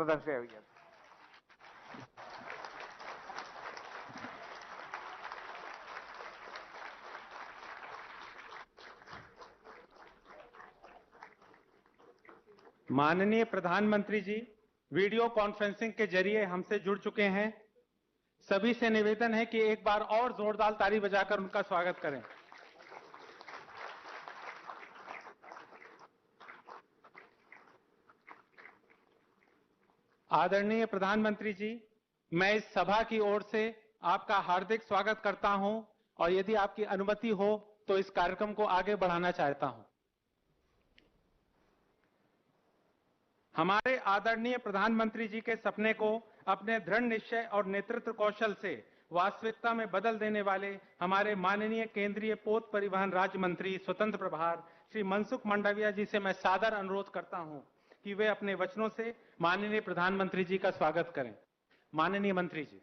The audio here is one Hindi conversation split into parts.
सदन से अवगत। माननीय प्रधानमंत्री जी वीडियो कॉन्फ्रेंसिंग के जरिए हमसे जुड़ चुके हैं। सभी से निवेदन है कि एक बार और जोरदार ताली बजाकर उनका स्वागत करें। आदरणीय प्रधानमंत्री जी, मैं इस सभा की ओर से आपका हार्दिक स्वागत करता हूं और यदि आपकी अनुमति हो तो इस कार्यक्रम को आगे बढ़ाना चाहता हूं। हमारे आदरणीय प्रधानमंत्री जी के सपने को अपने दृढ़ निश्चय और नेतृत्व कौशल से वास्तविकता में बदल देने वाले हमारे माननीय केंद्रीय पोत परिवहन राज्य मंत्री स्वतंत्र प्रभार श्री मनसुख मंडाविया जी से मैं सादर अनुरोध करता हूं कि वे अपने वचनों से माननीय प्रधानमंत्री जी का स्वागत करें। माननीय मंत्री जी।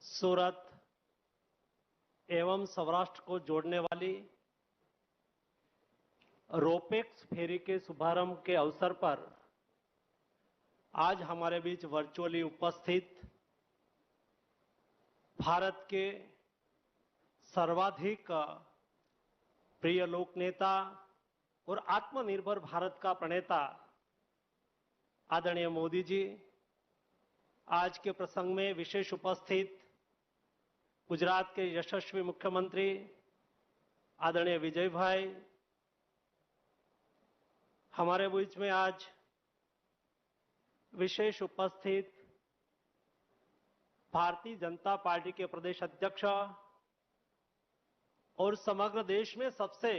सूरत एवं सौराष्ट्र को जोड़ने वाली रोपेक्स फेरी के शुभारंभ के अवसर पर आज हमारे बीच वर्चुअली उपस्थित भारत के सर्वाधिक प्रिय लोक नेता और आत्मनिर्भर भारत का प्रणेता आदरणीय मोदी जी, आज के प्रसंग में विशेष उपस्थित गुजरात के यशस्वी मुख्यमंत्री आदरणीय विजय भाई, हमारे बीच में आज विशेष उपस्थित भारतीय जनता पार्टी के प्रदेश अध्यक्ष और समग्र देश में सबसे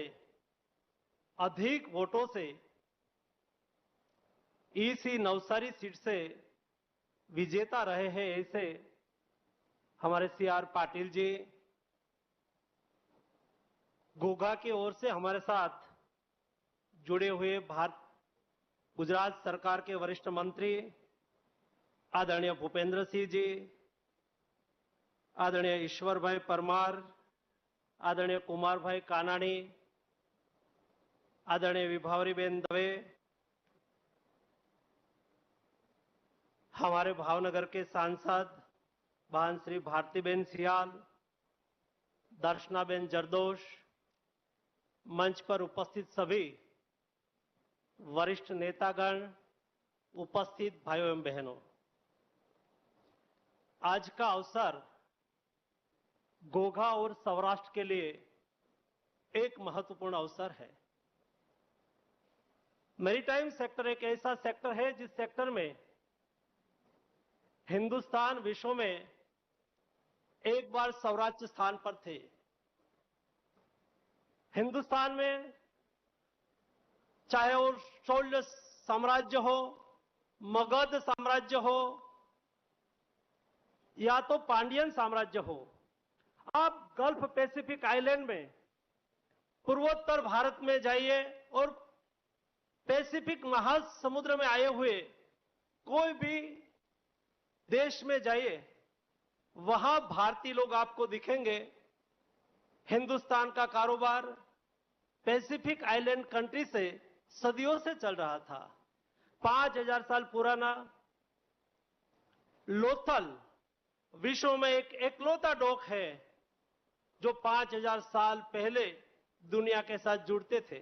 अधिक वोटों से ईसी नवसारी सीट से विजेता रहे हैं ऐसे हमारे सीआर पाटिल जी, गोगा की ओर से हमारे साथ जुड़े हुए गुजरात सरकार के वरिष्ठ मंत्री आदरणीय भूपेंद्र सिंह जी, आदरणीय ईश्वर भाई परमार, आदरणीय कुमार भाई कानाणी, आदरणीय विभावरी बेन दवे, हमारे भावनगर के सांसद बहन श्री भारतीबेन सियाल, दर्शनाबेन जरदोश, मंच पर उपस्थित सभी वरिष्ठ नेतागण, उपस्थित भाइयों एवं बहनों, आज का अवसर गोघा और सौराष्ट्र के लिए एक महत्वपूर्ण अवसर है। मैरीटाइम सेक्टर एक ऐसा सेक्टर है जिस सेक्टर में हिंदुस्तान विश्व में एक बार सर्वोच्च स्थान पर थे। हिंदुस्तान में चाहे वो शौल्य साम्राज्य हो, मगध साम्राज्य हो या तो पांडियन साम्राज्य हो, आप गल्फ पैसिफिक आइलैंड में पूर्वोत्तर भारत में जाइए और पैसिफिक महासमुद्र में आए हुए कोई भी देश में जाइए, वहां भारतीय लोग आपको दिखेंगे। हिंदुस्तान का कारोबार पैसिफिक आइलैंड कंट्री से सदियों से चल रहा था। 5000 साल पुराना लोथल विश्व में एक एकलौता डॉक है जो 5000 साल पहले दुनिया के साथ जुड़ते थे।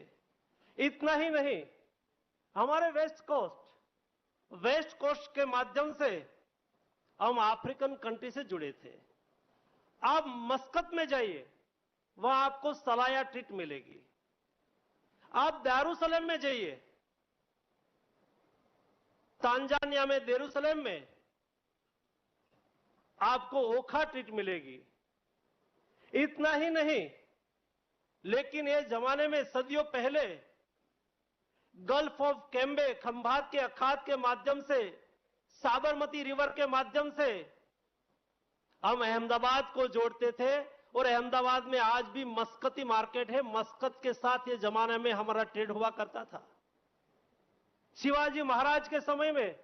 इतना ही नहीं, हमारे वेस्ट कोस्ट के माध्यम से हम अफ्रीकन कंट्री से जुड़े थे। आप मस्कत में जाइए, वहां आपको सलाया ट्रीट मिलेगी। आप दारुसलम में जाइए, तांजानिया में दारुसलम में आपको ओखा ट्रीट मिलेगी। इतना ही नहीं, लेकिन ये जमाने में सदियों पहले गल्फ ऑफ कैम्बे खंभात के अखात के माध्यम से, साबरमती रिवर के माध्यम से हम अहमदाबाद को जोड़ते थे और अहमदाबाद में आज भी मस्कती मार्केट है। मस्कत के साथ ये जमाने में हमारा ट्रेड हुआ करता था। शिवाजी महाराज के समय में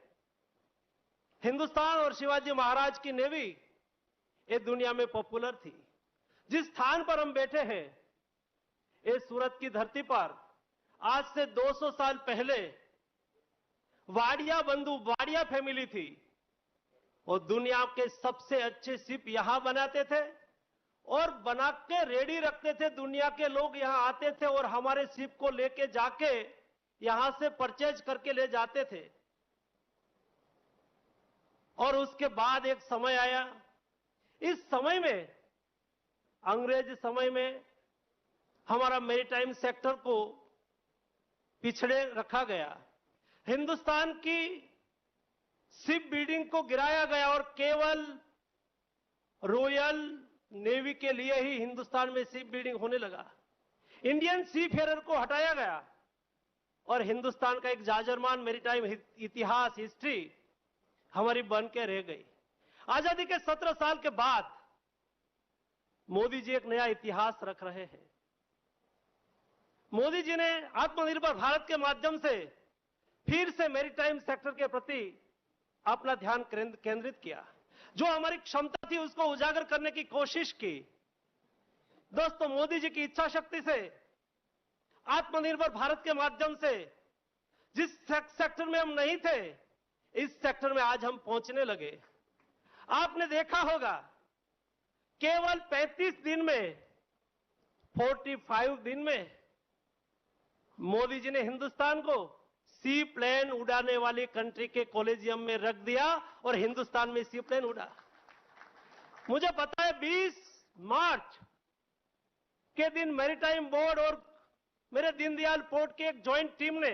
हिंदुस्तान और शिवाजी महाराज की नेवी ये दुनिया में पॉपुलर थी। जिस स्थान पर हम बैठे हैं, ये सूरत की धरती पर आज से 200 साल पहले वाडिया बंधु, वाडिया फैमिली थी और दुनिया के सबसे अच्छे शिप यहां बनाते थे और बना के रेडी रखते थे। दुनिया के लोग यहां आते थे और हमारे शिप को लेके जाके यहां से परचेज करके ले जाते थे। और उसके बाद एक समय आया, इस समय में, अंग्रेज समय में हमारा मैरीटाइम सेक्टर को पिछड़े रखा गया। हिंदुस्तान की शिप बिल्डिंग को गिराया गया और केवल रॉयल नेवी के लिए ही हिंदुस्तान में शिप बिल्डिंग होने लगा। इंडियन सी फेरर को हटाया गया और हिंदुस्तान का एक जाजरमान मैरीटाइम इतिहास, हिस्ट्री हमारी बन के रह गई। आजादी के 17 साल के बाद मोदी जी एक नया इतिहास रख रहे हैं। मोदी जी ने आत्मनिर्भर भारत के माध्यम से फिर से मैरीटाइम सेक्टर के प्रति अपना ध्यान केंद्रित किया। जो हमारी क्षमता थी उसको उजागर करने की कोशिश की। दोस्तों, मोदी जी की इच्छा शक्ति से आत्मनिर्भर भारत के माध्यम से जिस सेक्टर में हम नहीं थे, इस सेक्टर में आज हम पहुंचने लगे। आपने देखा होगा, केवल 35 दिन में, 45 दिन में मोदी जी ने हिंदुस्तान को सी प्लेन उड़ाने वाली कंट्री के कॉलेजियम में रख दिया और हिंदुस्तान में सी प्लेन उड़ा। मुझे पता है 20 मार्च के दिन मैरीटाइम बोर्ड और मेरे दीनदयाल पोर्ट की एक ज्वाइंट टीम ने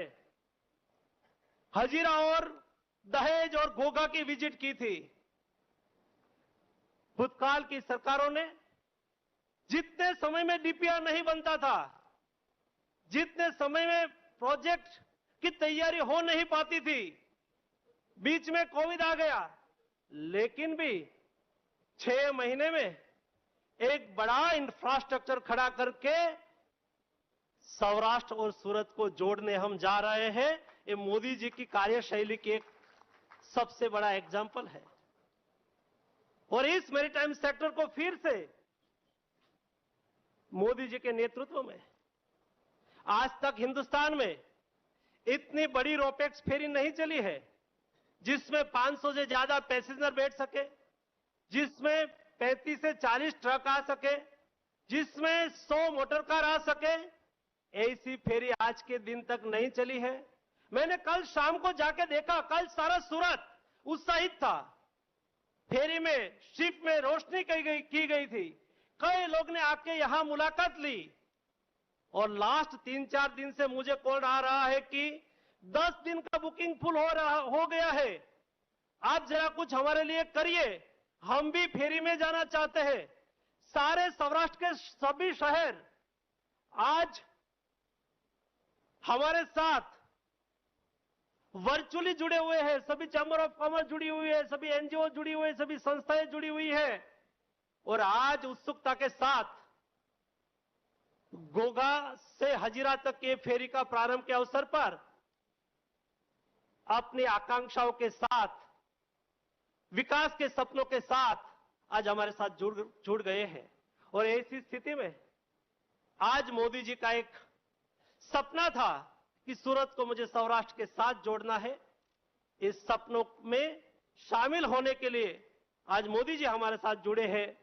हजीरा और दहेज और घोघा की विजिट की थी। भूतकाल की सरकारों ने जितने समय में डीपीआर नहीं बनता था, जितने समय में प्रोजेक्ट की तैयारी हो नहीं पाती थी, बीच में कोविड आ गया, लेकिन भी 6 महीने में एक बड़ा इंफ्रास्ट्रक्चर खड़ा करके सौराष्ट्र और सूरत को जोड़ने हम जा रहे हैं। ये मोदी जी की कार्यशैली की एक सबसे बड़ा एग्जाम्पल है। और इस मैरीटाइम सेक्टर को फिर से मोदी जी के नेतृत्व में, आज तक हिंदुस्तान में इतनी बड़ी रोपेक्स फेरी नहीं चली है जिसमें 500 से ज्यादा पैसेंजर बैठ सके, जिसमें 35 से 40 ट्रक आ सके, जिसमें 100 मोटर कार आ सके। ऐसी फेरी आज के दिन तक नहीं चली है। मैंने कल शाम को जाके देखा, कल सारा सूरत उत्साहित था। फेरी में, शिप में रोशनी की गई थी। कई लोग ने आके यहां मुलाकात ली और लास्ट 3-4 दिन से मुझे कॉल आ रहा है कि 10 दिन का बुकिंग फुल हो गया है, आप जरा कुछ हमारे लिए करिए, हम भी फेरी में जाना चाहते हैं। सारे सौराष्ट्र के सभी शहर आज हमारे साथ वर्चुअली जुड़े हुए हैं। सभी चैंबर ऑफ कॉमर्स जुड़ी हुई है, सभी एनजीओ जुड़ी हुई है, सभी संस्थाएं जुड़ी हुई है और आज उत्सुकता के साथ घोघा से हजीरा तक के फेरी का प्रारंभ के अवसर पर अपनी आकांक्षाओं के साथ, विकास के सपनों के साथ आज हमारे साथ जुड़ गए हैं। और ऐसी स्थिति में आज मोदी जी का एक सपना था कि सूरत को मुझे सौराष्ट्र के साथ जोड़ना है। इस सपनों में शामिल होने के लिए आज मोदी जी हमारे साथ जुड़े हैं।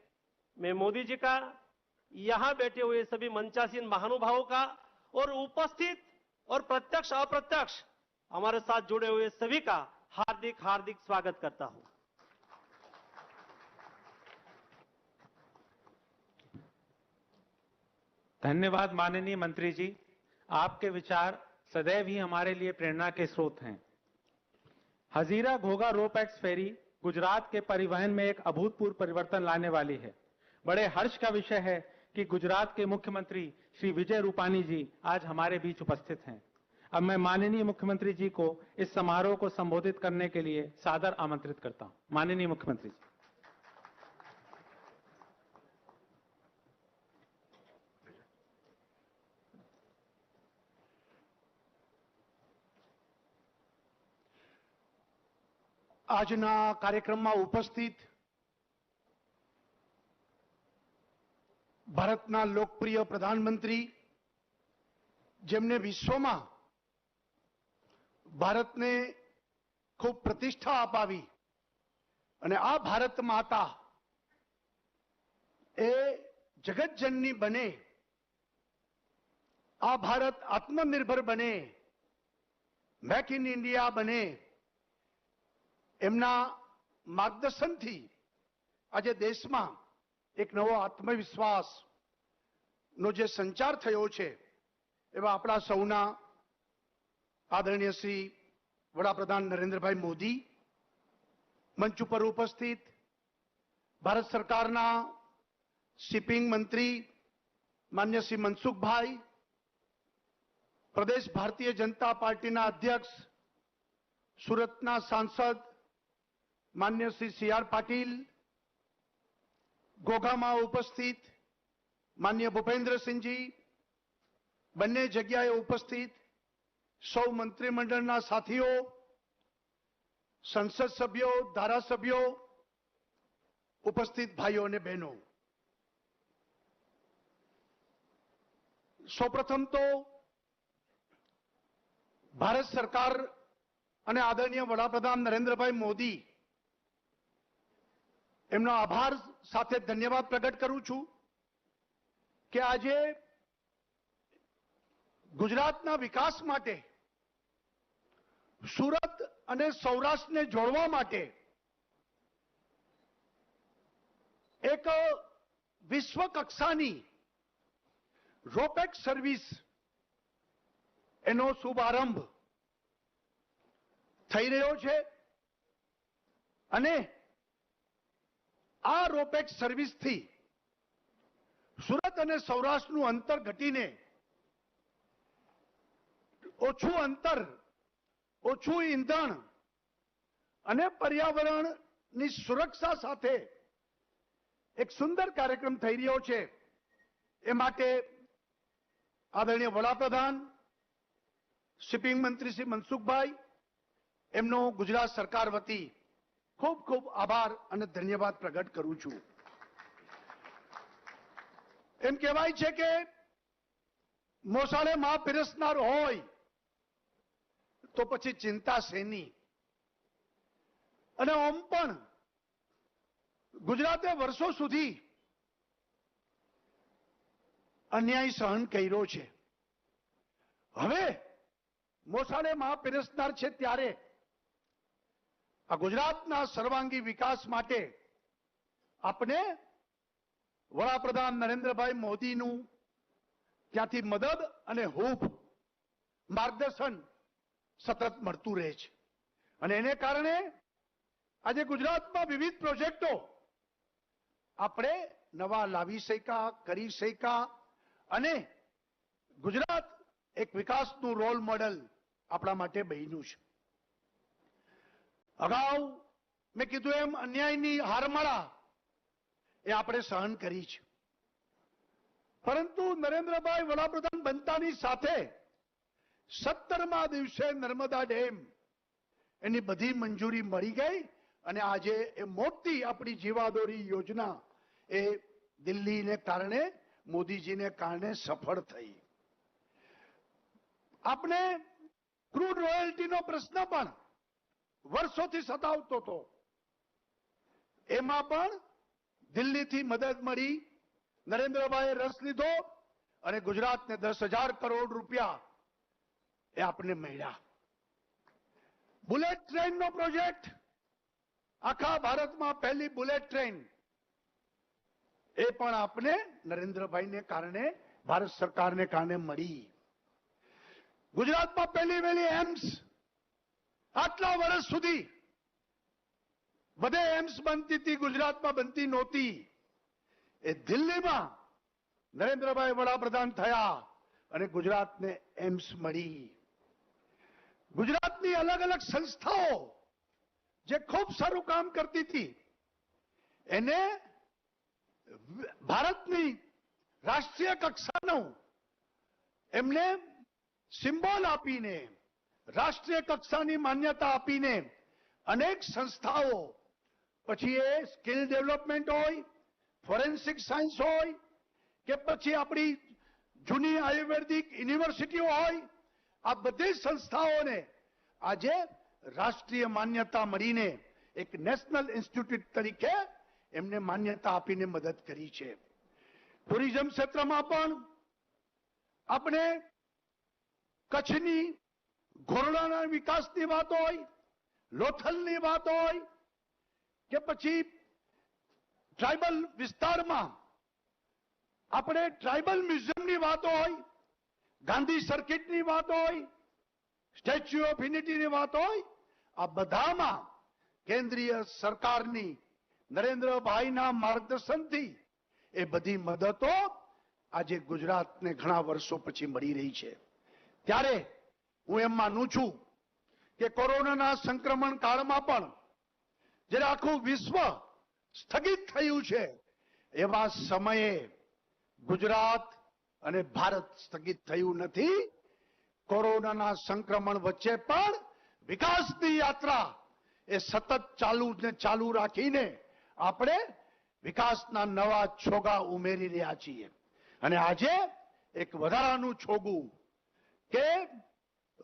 मैं मोदी जी का, यहां बैठे हुए सभी मंचासीन महानुभावों का और उपस्थित और प्रत्यक्ष अप्रत्यक्ष हमारे साथ जुड़े हुए सभी का हार्दिक हार्दिक स्वागत करता हूं। धन्यवाद माननीय मंत्री जी, आपके विचार सदैव ही हमारे लिए प्रेरणा के स्रोत हैं। हजीरा घोघा रोपैक्स फेरी गुजरात के परिवहन में एक अभूतपूर्व परिवर्तन लाने वाली है। बड़े हर्ष का विषय है कि गुजरात के मुख्यमंत्री श्री विजय रूपानी जी आज हमारे बीच उपस्थित हैं। अब मैं माननीय मुख्यमंत्री जी को इस समारोह को संबोधित करने के लिए सादर आमंत्रित करता हूं। माननीय मुख्यमंत्री जी। આજના કાર્યક્રમમાં ઉપસ્થિત ભારતના લોકપ્રિય પ્રધાનમંત્રી, જેમને વિશ્વમાં ભારતને ખૂબ પ્રતિષ્ઠા અપાવી અને આ ભારત માતા એ જગતજનની બને, આ ભારત આત્મનિર્ભર બને, મેક ઇન ઇન્ડિયા બને, એમના માર્ગદર્શનથી આજે દેશમાં એક નવો આત્મવિશ્વાસનો જે સંચાર થયો છે, એવા આપણા સૌના આદરણીય શ્રી વડાપ્રધાન નરેન્દ્રભાઈ મોદી, મંચ ઉપર ઉપસ્થિત ભારત સરકારના શિપિંગ મંત્રી માન્ય શ્રી મનસુખભાઈ, પ્રદેશ ભારતીય જનતા પાર્ટીના અધ્યક્ષ, સુરતના સાંસદ માન્ય શ્રી સી.આર. પાટીલ, ઘોઘામાં ઉપસ્થિત માન્ય ભૂપેન્દ્રસિંહજી, બંને જગ્યાએ ઉપસ્થિત સૌ મંત્રીમંડળના સાથીઓ, સંસદ સભ્યો, ધારાસભ્યો, ઉપસ્થિત ભાઈઓ અને બહેનો, સૌપ્રથમ તો ભારત સરકાર અને આદરણીય વડાપ્રધાન નરેન્દ્રભાઈ મોદી, એમનો આભાર સાથે ધન્યવાદ પ્રગટ કરું છું કે આજે ગુજરાતના વિકાસ માટે, સુરત અને સૌરાષ્ટ્રને જોડવા માટે એક વિશ્વ કક્ષાની રોપેક સર્વિસ એનો શુભારંભ થઈ રહ્યો છે અને આ રોપેક સર્વિસથી સુરત અને સૌરાષ્ટ્રનું અંતર ઘટીને ઓછું અંતર, ઓછું ઈંધણ અને પર્યાવરણની સુરક્ષા સાથે એક સુંદર કાર્યક્રમ થઈ રહ્યો છે. એ માટે આદરણીય વડાપ્રધાન, શિપિંગ મંત્રી શ્રી મનસુખભાઈ, એમનો ગુજરાત સરકાર વતી ખૂબ ખૂબ આભાર અને ધન્યવાદ પ્રગટ કરું છું. એમ કહેવાય છે કે મોસાળે માં પીરસનાર હોય તો પછી ચિંતા શેની. અને આમ પણ ગુજરાતે વર્ષો સુધી અન્યાય સહન કર્યો છે. હવે મોસાળે માં પીરસનાર છે ત્યારે આ ગુજરાતના સર્વાંગી વિકાસ માટે આપણે વડાપ્રધાન નરેન્દ્રભાઈ મોદીનું ત્યાંથી મદદ અને હૂફ, માર્ગદર્શન સતત મળતું રહે છે. અને એને કારણે આજે ગુજરાતમાં વિવિધ પ્રોજેક્ટો આપણે નવા લાવી શક્યા, કરી શક્યા અને ગુજરાત એક વિકાસનું રોલ મોડેલ આપણા માટે બન્યું છે. અગાઉ મેં કીધું એમ અન્યાયની હારમાળા એ આપણે સહન કરી છે, પરંતુ નરેન્દ્રભાઈ વડાપ્રધાન બનતાની સાથે 17મા દિવસે નર્મદા ડેમ એની બધી મંજૂરી મળી ગઈ અને આજે એ મોટી આપણી જીવાદોરી યોજના એ દિલ્હીને કારણે, મોદીજીને કારણે સફળ થઈ. આપણે ક્રૂડ રોયલ્ટીનો પ્રશ્ન પણ વર્ષોથી સતાવતો હતો, એમાં પણ દિલ્હીથી મદદ મળી, નરેન્દ્રભાઈએ રસ લીધો અને ગુજરાતને 10,000 કરોડ રૂપિયા એ આપણને મળ્યા. બુલેટ ટ્રેનનો પ્રોજેક્ટ, આખા ભારતમાં પહેલી બુલેટ ટ્રેન, એ પણ આપને નરેન્દ્રભાઈને કારણે, ભારત સરકારને કારણે મળી. ગુજરાતમાં પહેલી વહેલી એમ્સ, આટલા વર્ષ સુધી બધે એમ્સ બનતી હતી, ગુજરાતમાં બનતી નહોતી. એ દિલ્હીમાં નરેન્દ્રભાઈ વડાપ્રધાન થયા અને ગુજરાતને એમ્સ મળી. ગુજરાતની અલગ અલગ સંસ્થાઓ જે ખૂબ સારું કામ કરતી હતી એને ભારતની રાષ્ટ્રીય કક્ષાનું એમને સિમ્બોલ આપીને, રાષ્ટ્રીય કક્ષાની માન્યતા આપીને અનેક સંસ્થાઓ, પછી એ સ્કિલ ડેવલપમેન્ટ હોય, ફોરેન્સિક સાયન્સ હોય કે પછી આપણી જૂની આયુર્વેદિક યુનિવર્સિટીઓ હોય, આ બધી સંસ્થાઓને આજે રાષ્ટ્રીય માન્યતા મળીને એક નેશનલ ઇન્સ્ટિટ્યૂટ તરીકે એમને માન્યતા આપીને મદદ કરી છે. ટુરિઝમ ક્ષેત્રમાં પણ આપણે કચ્છની ઘોરડાના વિકાસની વાત હોય, લોથલની વાત હોય કે પછી ટ્રાઇબલ વિસ્તારમાં આપણે ટ્રાઇબલ મ્યુઝિયમની વાત હોય, ગાંધી સર્કિટની વાત હોય, સ્ટેચ્યુ ઓફ યુનિટીની વાત હોય, આ બધામાં કેન્દ્રીય સરકારની નરેન્દ્રભાઈના માર્ગદર્શનથી એ બધી મદદો આજે ગુજરાતને ઘણા વર્ષો પછી મળી રહી છે. ત્યારે હું એમ માનું છું કે કોરોનાના સંક્રમણ કાળમાં પણ જ્યારે આખું વિશ્વ સ્થગિત થયું છે, એવા સમયે ગુજરાત અને ભારત સ્થગિત થયું નથી. કોરોનાના સંક્રમણ વચ્ચે પણ વિકાસની યાત્રા એ સતત ચાલુ રાખીને આપણે વિકાસના નવા છોગા ઉમેરી રહ્યા છીએ. અને આજે એક વધારાનું છોગું કે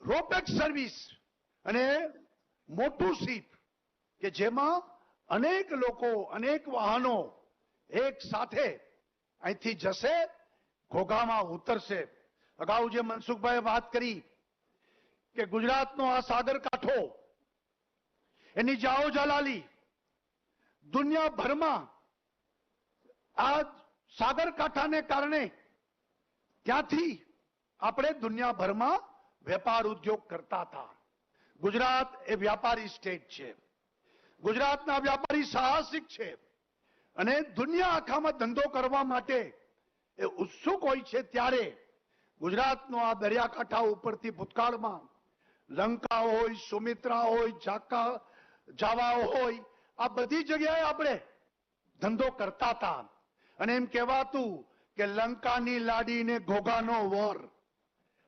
રોપેક સર્વિસ અને મોટું શિપ કે જેમાં અનેક લોકો, અનેક વાહનો એક સાથે અહીંથી જશે, ઘોઘામાં ઉતરશે. અગાઉ જે મનસુખભાઈએ વાત કરી કે ગુજરાતનો આ સાગરકાંઠો, એની જાઓ જલાલી દુનિયાભરમાં આ સાગરકાંઠાને કારણે ત્યાંથી આપણે દુનિયાભરમાં વેપાર ઉદ્યોગ કરતા હતા. ગુજરાત એ વ્યાપારી સ્ટેટ છે. ગુજરાતના વ્યાપારી સાહસિક છે અને દુનિયા આખામાં ધંધો કરવા માટે એ ઉત્સુક હોય છે. ત્યારે ગુજરાતનો આ દરિયાકાંઠા ઉપરથી ભૂતકાળમાં લંકા હોય, સુમિત્રા હોય, જાવા હોય, આ બધી જગ્યાએ આપણે ધંધો કરતા હતા. અને એમ કહેવાતું કે લંકાની લાડીને ઘોઘાનો વર.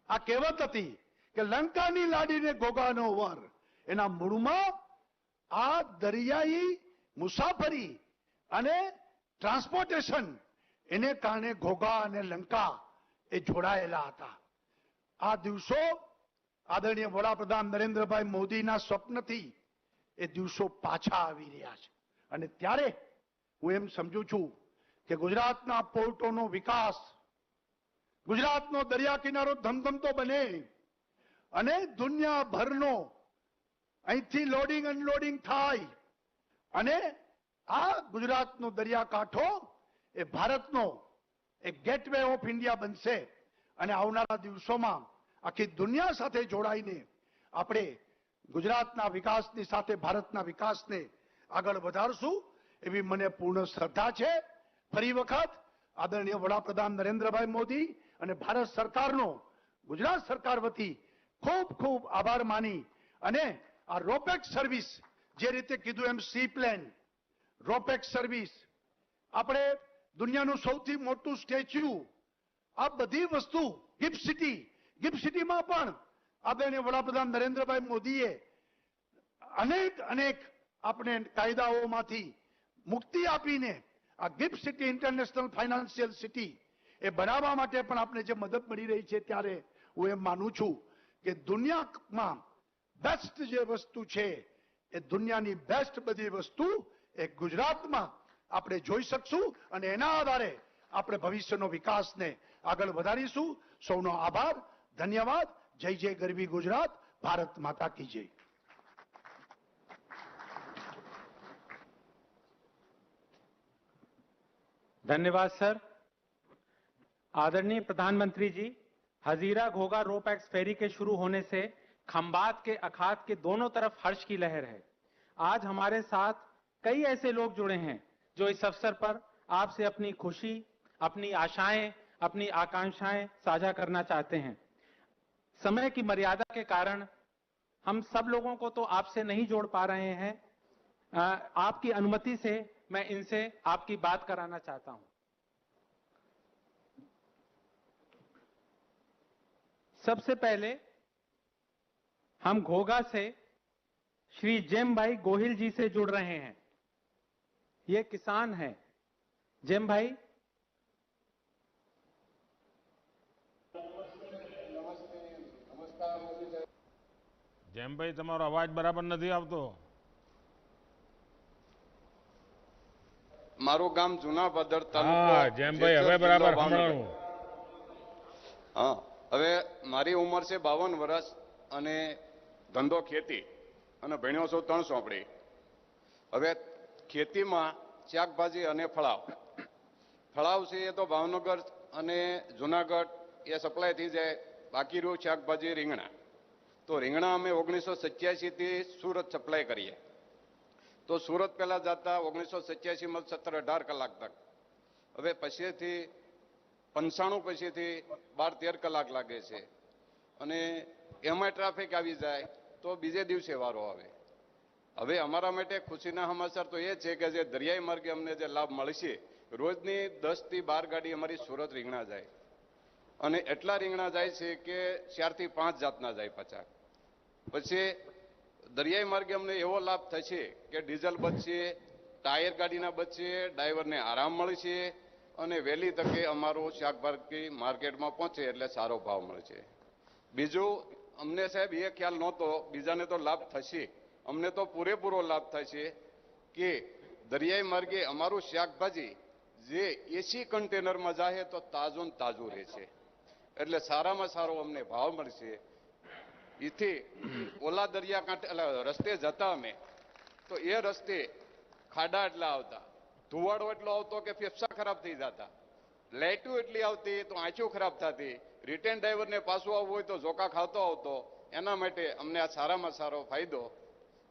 આ કહેવત હતી કે લંકાની લાડીને ઘોઘાનો વર. એના મૂળમાં આ દરિયાઈ મુસાફરી અને ટ્રાન્સપોર્ટેશન એને કારણે ઘોઘા અને લંકા એ જોડાયેલા હતા. આ દિવસો આદરણીય વડાપ્રધાન નરેન્દ્રભાઈ મોદીના સ્વપ્નથી એ દિવસો પાછા આવી રહ્યા છે. અને ત્યારે હું એમ સમજુ છું કે ગુજરાતના પોર્ટોનો વિકાસ, ગુજરાતનો દરિયા કિનારો ધમધમતો બને અને દુનિયાભરનો અહીંથી લોડિંગ અનલોડિંગ થાય અને આ ગુજરાતનો દરિયાકાંઠો એ ભારતનો એક ગેટવે ઓફ ઇન્ડિયા બનશે. અને આવનારા દિવસોમાં આખી દુનિયા સાથે જોડાઈને આપણે ગુજરાતના વિકાસની સાથે ભારતના વિકાસને આગળ વધારશું એવી મને પૂર્ણ શ્રદ્ધા છે. ફરી વખત આદરણીય વડાપ્રધાન નરેન્દ્રભાઈ મોદી અને ભારત સરકારનો ગુજરાત સરકાર વતી ખૂબ ખૂબ આભાર માની અને આ રોપેક સર્વિસ, જે રીતે કીધું એમ સી પ્લેન, રોપેક સર્વિસ, આપણે દુનિયાનું સૌથી મોટું સ્ટેચ્યુ, આ બધી વસ્તુ ગિફ્ટ સિટીમાં પણ આદરણીય વડાપ્રધાન નરેન્દ્રભાઈ મોદીએ અનેક આપણે કાયદાઓમાંથી મુક્તિ આપીને આ gift city, international financial city એ બનાવવા માટે પણ આપણે જે મદદ મળી રહી છે, ત્યારે હું એમ માનું છું કે દુનિયામાં બેસ્ટ જે વસ્તુ છે એ દુનિયાની બેસ્ટ બધી વસ્તુ એ ગુજરાતમાં આપણે જોઈ શકશું અને એના આધારે આપણે ભવિષ્યનો વિકાસને આગળ વધારીશું. સૌનો આભાર, ધન્યવાદ. જય જય ગરવી ગુજરાત. ભારત માતા કી જય. धन्यवाद सर. आदरणीय प्रधानमंत्री जी, हजीरा घोघा रोपैक्स फेरी के शुरू होने से खंबात के अखात के दोनों तरफ हर्ष की लहर है. आज हमारे साथ कई ऐसे लोग जुड़े हैं जो इस अवसर पर आपसे अपनी खुशी, अपनी आशाएं, अपनी आकांक्षाएं साझा करना चाहते हैं. समय की मर्यादा के कारण हम सब लोगों को तो आपसे नहीं जोड़ पा रहे हैं. आपकी अनुमति से मैं इनसे आपकी बात कराना चाहता हूं. सबसे पहले हम घोघा से श्री जेम भाई गोहिल जी से जुड़ रहे हैं। ये किसान हैं। जेम भाई। જેમભાઈ તમારો અવાજ બરાબર નથી આવતો. મારું ગામ જૂનાભાદર તાલુકો હા જેમભાઈ હવે જેસર બરાબર જિલ્લો ભાવનગર. સંભળાણું. હા હવે મારી ઉંમર છે 52 વર્ષ અને ધંધો ખેતી અને ભણ્યો છું 3 ચોપડી. હવે ખેતીમાં શાકભાજી અને ફળાવ છે એ તો ભાવનગર અને જુનાગઢ એ સપ્લાય થઈ જાય. બાકી રહ્યું શાકભાજી રીંગણા. તો રીંગણા અમે 1987 થી સુરત સપ્લાય કરીએ. તો સુરત પહેલા જતા 1987 માં 17-18 કલાક તક. હવે પછીથી 95 પછીથી 12-13 કલાક લાગે છે અને એમાં ટ્રાફિક આવી જાય તો બીજે દિવસે વારો આવે. હવે અમારા માટે ખુશીના સમાચાર તો એ છે કે જે દરિયાઈ માર્ગે અમને જે લાભ મળશે, રોજની 10 થી 12 ગાડી અમારી સુરત રીંગણા જાય અને એટલા રીંગણા જાય છે કે 4 થી 5 જાતના જાય પાછા. પછી દરિયાઈ માર્ગે અમને એવો લાભ થશે કે ડીઝલ બચશે, ટાયર ગાડીના બચશે, ડ્રાઈવરને આરામ મળશે અને વહેલી તકે અમારું શાકભાજી માર્કેટમાં પહોંચે એટલે સારો ભાવ મળશે. બીજું અમને સાહેબ એ ખ્યાલ નહોતો, બીજાને તો લાભ થશે, અમને તો પૂરેપૂરો લાભ થશે કે દરિયાઈ માર્ગે અમારું શાકભાજી જે એસી કન્ટેનરમાં જાય તો તાજું ને તાજું રહેશે એટલે સારામાં સારો અમને ભાવ મળશે. એથી ઓલા દરિયા કાંઠે રસ્તે જતા અમે તો એ રસ્તે ખાડા એટલા આવતા, ધુવાડો એટલો આવતો કે ફેફસા ખરાબ થઈ જતા, લાઇટો એટલી આવતી તો આંખો ખરાબ થતી, રિટર્ન ડ્રાઈવરને પાછું આવવું હોય તો ઝોકા ખાતો આવતો. એના માટે અમને આ સારામાં સારો ફાયદો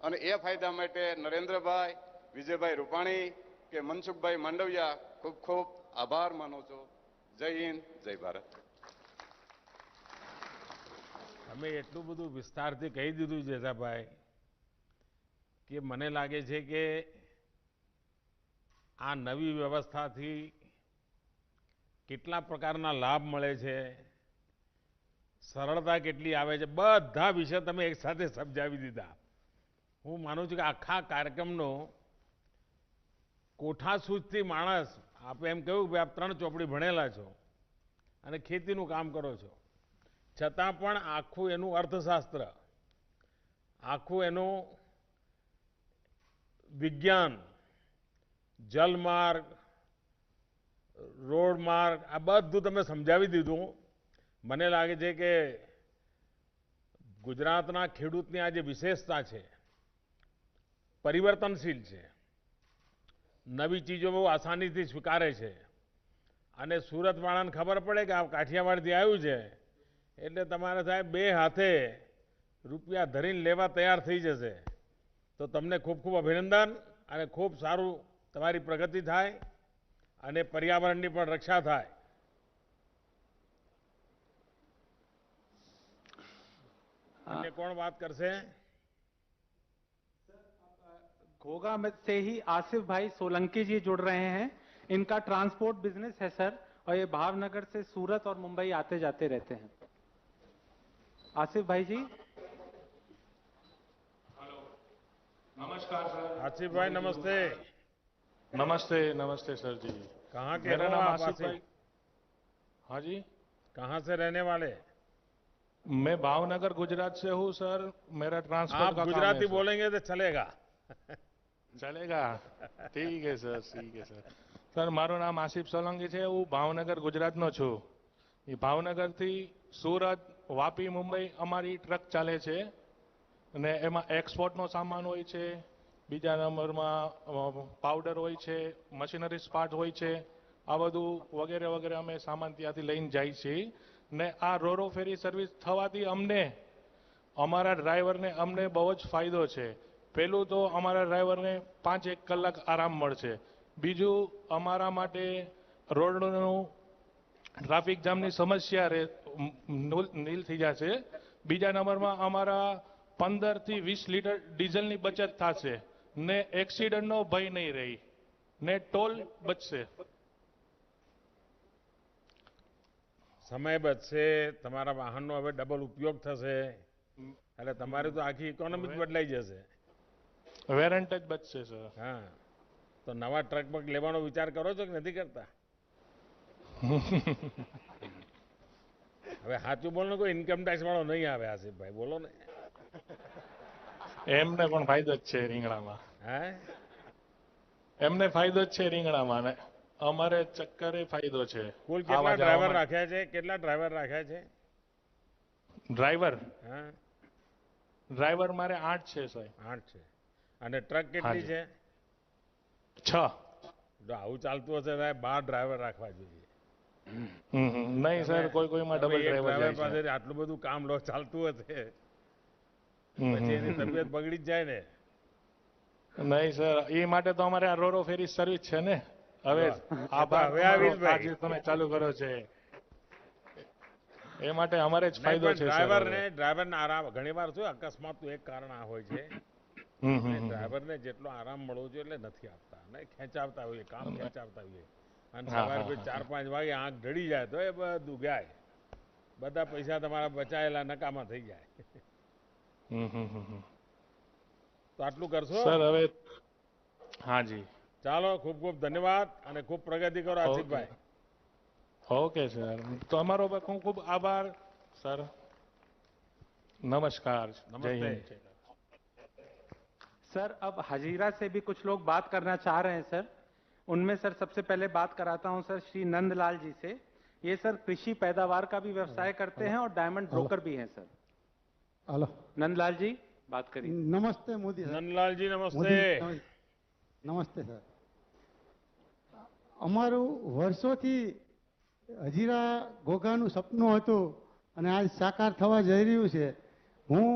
અને એ ફાયદા માટે નરેન્દ્રભાઈ, વિજયભાઈ રૂપાણી કે મનસુખભાઈ માંડવિયા ખૂબ ખૂબ આભાર માનું છું. જય હિન્દ, જય ભારત. અમે એટલું બધું વિસ્તારથી કહી દીધું જેઠાભાઈ કે મને લાગે છે કે આ નવી વ્યવસ્થાથી કેટલા પ્રકારના લાભ મળે છે, સરળતા કેટલી આવે છે, બધા વિશે તમે એકસાથે સમજાવી દીધા. હું માનું છું કે આખા કાર્યક્રમનો કોઠાસૂઝથી માણસ, આપે એમ કહ્યું કે આપ 3 ચોપડી ભણેલા છો અને ખેતીનું કામ કરો છો, છતાં પણ આખું એનું અર્થશાસ્ત્ર, આખું એનું વિજ્ઞાન, જલમાર્ગ, રોડ માર્ગ, આ બધું તમે સમજાવી દીધું. મને લાગે છે કે ગુજરાતના ખેડૂતની આ જે વિશેષતા છે, પરિવર્તનશીલ છે, નવી ચીજો બહુ આસાનીથી સ્વીકારે છે અને સુરતવાળાને ખબર પડે કે આ કાઠિયાવાડથી આવ્યું છે એટલે તમારે સાહેબ 2 હાથે રૂપિયા ધરીને લેવા તૈયાર થઈ જશે. તો તમને ખૂબ ખૂબ અભિનંદન અને ખૂબ સારું તમારી પ્રગતિ થાય અને પર્યાવરણની પણ રક્ષા થાય. अन्य कौन बात कर से? घोगा में से ही आसिफ भाई सोलंकी जी जुड़ रहे हैं। इनका ट्रांसपोर्ट बिजनेस है सर और ये भावनगर से सूरत और मुंबई आते जाते रहते हैं। आसिफ भाई जी। हेलो, नमस्कार सर। आसिफ भाई नमस्ते। नमस्ते नमस्ते सर जी। कहाँ के मेरा हो नाम आप आसिफ आसिफ? भाई। हाँ जी, कहाँ से रहने वाले? मैं भावनगर गुजरात से हूँ सर। मेरा ट्रांसपोर्ट आप का काम है गुजराती सर। बोलेंगे तो चलेगा। चलेगा, ठीक है सर, ठीक है सर। सर मारू नाम आसिफ सोलंकी है, हूँ भावनगर गुजरात नो छू। ये भावनगर थी सूरत, वापी, मुंबई अमारी ट्रक चाले छे ने एमा एक्सपोर्ट नो सामान होय छे, बीजा नंबर में पाउडर होय छे, मशीनरी पार्ट होय छे, आ बधुं वगैरे वगैरे अमे सामान त्यांथी लईने जाई छे ने आ रोरो फेरी सर्विस थवाथी अमने अमारा ड्राइवर ने अमने बहु ज फायदो छे। पहेलुं तो अमारा ड्राइवर ने 5-1 कलाक आराम मळशे, बीजुं अमारा माटे रोडनुं ट्राफिक जामनी समस्या नील थी जशे। बीजा नंबर में अमारा 15 થી 20 લીટર डीजल ની बचत थशे ने एक्सिडेंट नो भय नहीं रही ने टोल बचशे। સમય બચશે, તમારા વાહનનો હવે ડબલ ઉપયોગ થશે એટલે તમારી તો આખી ઇકોનોમી જ બદલાઈ જશે. વેરંટ જ બચશે સર. હા, તો નવા ટ્રક બક લેવાનો વિચાર કરો છો કે નથી કરતા? હવે સાચું બોલો ને, કોઈ ઇન્કમ ટેક્સ વાળો નહીં આવે આસિફભાઈ, બોલો ને. એમને પણ ફાયદો જ છે રીંગણામાં. હે, એમને ફાયદો જ છે રીંગણામાં ને અમારે ચક્કરે ફાયદો છે. કુલ કેટલા ડ્રાઈવર રાખ્યા છે? કેટલા ડ્રાઈવર રાખ્યા છે? ડ્રાઈવર હા, ડ્રાઈવર મારે 8 છે સાહેબ. 8 છે. અને ટ્રક કેટલી છે? 6. જો આવું ચાલતું હશે સાહેબ, 12 ડ્રાઈવર રાખવા જોઈએ. નહીં સર, કોઈમાં તમે ડબલ એક ડ્રાઈવર ડ્રાઈવર જાય છે. પાસેથી આટલું બધું કામ લો ચાલતું હશે, પછી એની તબિયત બગડી જ જાય ને. નહીં સર, એ માટે તો અમારે આ રોરો ફેરી સર્વિસ છે ને. હવે આભાર હવે આવી જ તમારો, ભાઈ. આજે તમે ચાલુ કરો છે એ માટે અમારે જ ફાયદો છે સર. ડ્રાઈવરને આરામ, ઘણી વાર શું અકસ્માતનું એક કારણ આ હોય છે, ડ્રાઈવરને જેટલો આરામ મળવો જોઈએ એટલે નથી આપતા, ને ખેંચાવતા હોઈએ, કામ ખેંચાવતા હોઈએ, અને સવારે 4-5 વાગે આંખ ઢળી જાય તો એ બધું ગાય, બધા પૈસા તમારા બચાયેલા નકામા થઈ જાય. તો આટલું કરશો સર હવે? હાજી, ચાલો, ખૂબ ખૂબ ધન્યવાદ અને ખૂબ પ્રગતિ કરો આસિફભાઈ. ओके सर, तो हमारो खूब खूब आभार सर. नमस्कार. जय नमस्ते। हिंद. सर अब हजीरा से भी कुछ लोग बात करना चाह रहे हैं सर. उनमें सर सबसे पहले बात कराता हूं सर श्री नंदलाल जी से. ये सर कृषि पैदावार का भी व्यवसाय करते हैं और डायमंड ब्रोकर भी हैं सर. हेलो, नंदलाल जी बात करिए. नमस्ते मोदी सर. નંદલાલજી નમસ્તે. મોદી, નમસ્તે સર. અમારું વર્ષોથી હજીરા ઘોઘાનું સપનું હતું અને આજ સાકાર થવા જઈ રહ્યું છે. હું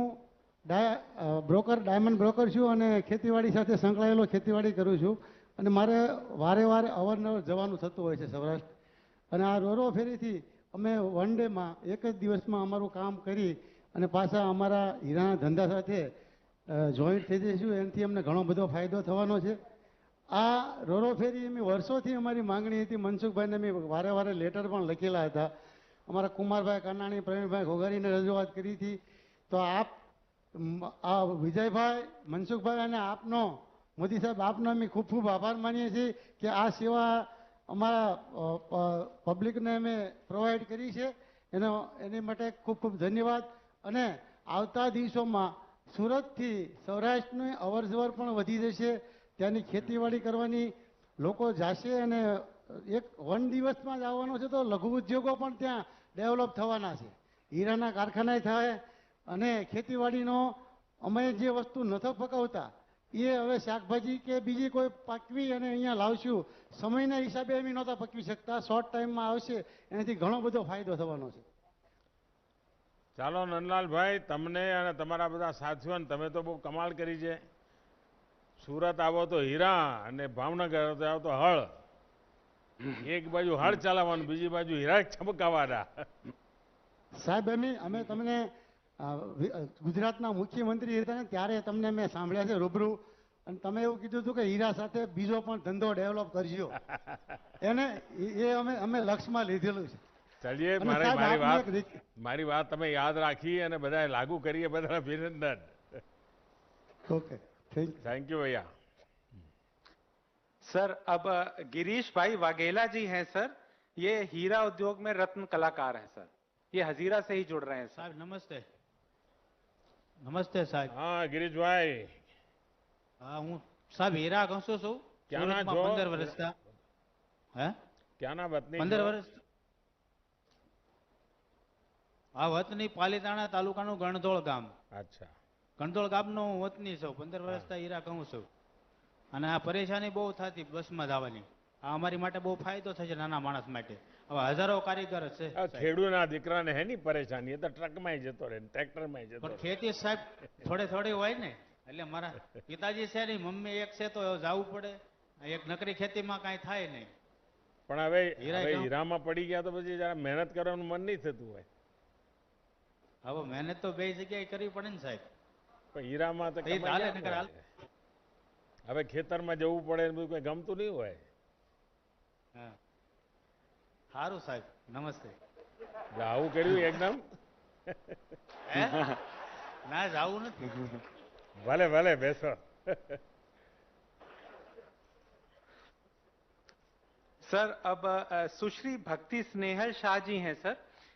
ડાયમંડ બ્રોકર છું અને ખેતીવાડી સાથે સંકળાયેલો ખેતીવાડી કરું છું, અને મારે વારે વારે અવારનવાર જવાનું થતું હોય છે સૌરાષ્ટ્ર. અને આ રોરો ફેરીથી અમે વન ડેમાં, એક જ દિવસમાં અમારું કામ કરી અને પાછા અમારા હીરાના ધંધા સાથે જોઈન્ટ થઈ જઈશું. એનાથી અમને ઘણો બધો ફાયદો થવાનો છે. આ રોરો ફેરી અમે વર્ષોથી અમારી માંગણી હતી. મનસુખભાઈને અમે વારે વારે લેટર પણ લખેલા હતા. અમારા કુમારભાઈ કાનાણી, પ્રવીણભાઈ ઘોઘારીને રજૂઆત કરી હતી. તો આપ, આ વિજયભાઈ, મનસુખભાઈ અને આપનો, મોદી સાહેબ, આપનો અમે ખૂબ ખૂબ આભાર માનીએ છીએ કે આ સેવા અમારા પબ્લિકને અમે પ્રોવાઈડ કરી છે. એની માટે ખૂબ ખૂબ ધન્યવાદ. અને આવતા દિવસોમાં સુરતથી સૌરાષ્ટ્રની અવરજવર પણ વધી જશે. ત્યાંની ખેતીવાડી કરવાની લોકો જશે, અને એક વન દિવસમાં જ આવવાનો છે તો લઘુ ઉદ્યોગો પણ ત્યાં ડેવલપ થવાના છે. હીરાના કારખાના થાય, અને ખેતીવાડીનો અમે જે વસ્તુ નથી પકવતા એ હવે શાકભાજી કે બીજી કોઈ પકવી અને અહીંયા લાવશું. સમયના હિસાબે અમે નહોતા પકવી શકતા, શોર્ટ ટાઈમમાં આવશે, એનાથી ઘણો બધો ફાયદો થવાનો છે. ચાલો નંદલાલભાઈ, તમને અને તમારા બધા સાથીઓને, તમે તો બહુ કમાલ કરી છે. સુરત આવો તો હીરા, અને ભાવનગર આવો તો હળ. એક બાજુ હળ ચલાવવાનું, બીજી બાજુ હીરા ચમકાવાના. સાહેબ, અમે તમને ગુજરાતના મુખ્યમંત્રી હતા ને ત્યારે તમને મેં સાંભળ્યા છે રૂબરૂ, અને તમે એવું કીધું હતું કે હીરા સાથે બીજો પણ ધંધો ડેવલપ કરજો. એને એ અમે લક્ષ્યમાં લીધેલું છે. ચલીએ, મારી વાત તમે યાદ રાખી અને બધા લાગુ કરીએ, બધા અભિનંદન. ओके, थैंक यू भैया. सर अब गिरीश भाई वाघेला जी हैं सर. ये हीरा उद्योग में रत्न कलाकार हैं सर. ये हजीरा से ही जुड़ रहे हैं साहब. नमस्ते. नमस्ते साहब. हाँ गिरीशभाई. हाँ, હું સાહેબ હીરા ઘસો છું. ક્યાં ના છો? 15 વર્ષથી. હે, ક્યાં ના વતની? 15 વર્ષ. આ વતની પાલીતાણા તાલુકાનું ગણધોળ ગામ. અચ્છા. ગણધોળ ગામનો હું વતની છું. 15 વર્ષથી હીરા ઘઉં છું. અને આ પરેશાની બહુ થતી બસમાં જવાની. આ અમારી માટે બહુ ફાયદો થશે નાના માણસ માટે. હવે હજારો કારીગર છે. ખેડૂતના દીકરાને હે ની પરેશાની, એ તો ટ્રકમાં જતો રહે, ટ્રેક્ટરમાં જતો પણ રહે. ખેતી સાહેબ થોડે હોય ને, એટલે મારા પિતાજી છે નહીં, મમ્મી એક છે તો જવું પડે. એક નકરી ખેતીમાં કાંઈ થાય નહીં. પણ હવે હીરામાં પડી ગયા તો પછી જરા મહેનત કરવાનું મન નહીં થતું હોય. હવે મહેનત તો બે જગ્યાએ કરવી પડે ને સાહેબ. પણ હીરામાં તો એ ચાલે નકર હાલ. હવે ખેતરમાં જવું પડે ને બધું કઈ ગમતું નહીં હોય. હા, સારું સાહેબ. નમસ્તે. આવું કર્યું એકદમ. હે? ના, જાવું નથી. ભલે ભલે બેસો. सर अब सुश्री भक्ति स्नेहल शाह जी हैं सर।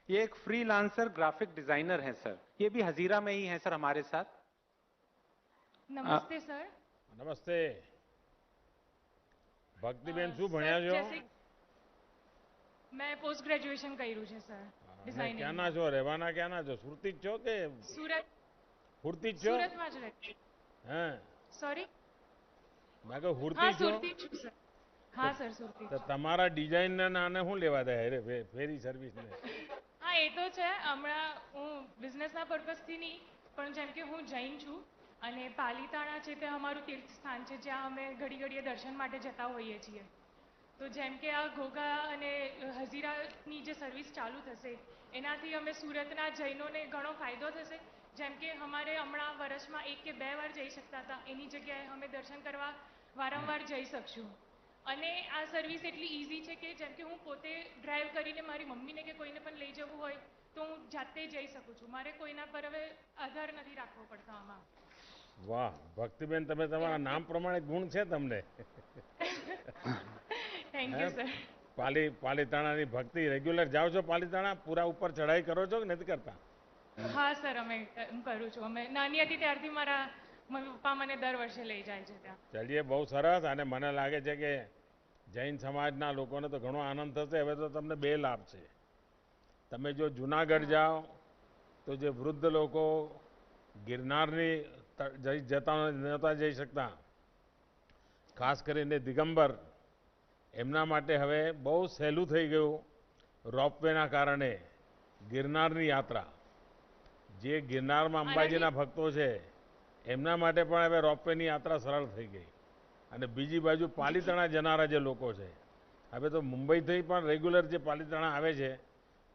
ये एक फ्रीलांसर ग्राफिक डिजाइनर हैं सर। ये भी हजीरा में ही हैं सर हमारे साथ। नमस्ते सर। નમસ્તે ભક્તિબેન શું ભણ્યા છો? मैं पोस्ट ग्रेजुएशन કર્યું છે સર અને ડિઝાઇનિંગ। ક્યાંના છો? રહેવાના ક્યાંના છો? સુરતી જ છો કે સુરત હુરતી જ છો? સુરતમાં જ રહે। હા સોરી મેં કહ્યું હુરતી હા છો? સુરતી છું સર। હા સર સુરતી તો છું। તમારા ડિઝાઇનના નાને શું લેવા દે રે ફેરી સર્વિસને? હા એ તો છે। હમણાં હું બિઝનેસના પર્પઝથી નહીં પણ જેમ કે હું જૈન છું અને પાલીતાણા છે તે અમારું તીર્થ સ્થાન છે જ્યાં અમે ઘડી ઘડીએ દર્શન માટે જતા હોઈએ છીએ। તો જેમ કે આ ઘોઘા અને હઝીરાની જે સર્વિસ ચાલુ થશે એનાથી અમે સુરતના જૈનોને ઘણો ફાયદો થશે। જેમ કે અમારે હમણાં વર્ષમાં 1 કે 2 વાર જઈ શકતા હતા એની જગ્યાએ અમે દર્શન કરવા વારંવાર જઈ શકશું। અને આ સર્વિસ એટલી ઇઝી છે કે જેમ કે હું પોતે ડ્રાઈવ કરીને મારી મમ્મીને કે કોઈને પણ લઈ જવું હોય તો હું જાતે જઈ શકું છું। મારે કોઈના પર હવે આધાર નથી રાખવો પડતો આમાં। વાહ ભક્તિબેન, તમે તમારા નામ પ્રમાણે ગુણ છે તમને। Thank you sir. પાલીતાણાની ભક્તિ રેગ્યુલર જાઓ છો પાલીતાણા? પૂરા ઉપર ચઢાઈ કરો છો કે નથી કરતા? હા સર અમે હું કરું છું। અમે નાની હતી ત્યારથી મારા મમ્મી પપ્પા મને દર વર્ષે લઈ જાય છે ત્યાં। ચલીએ, બહુ સરસ। અને મને લાગે છે કે જૈન સમાજના લોકોને તો ઘણો આનંદ થશે। હવે તો તમને 2 લાભ છે। તમે જો જુનાગઢ જાઓ તો જે વૃદ્ધ લોકો ગિરનારની નહોતા જઈ શકતા, ખાસ કરીને દિગંબર, એમના માટે હવે બહુ સહેલું થઈ ગયું રોપવેના કારણે ગિરનારની યાત્રા। જે ગિરનારમાં અંબાજીના ભક્તો છે એમના માટે પણ હવે રોપવેની યાત્રા સરળ થઈ ગઈ। અને બીજી બાજુ પાલીતાણા જનારા જે લોકો છે, હવે તો મુંબઈથી પણ રેગ્યુલર જે પાલીતાણા આવે છે,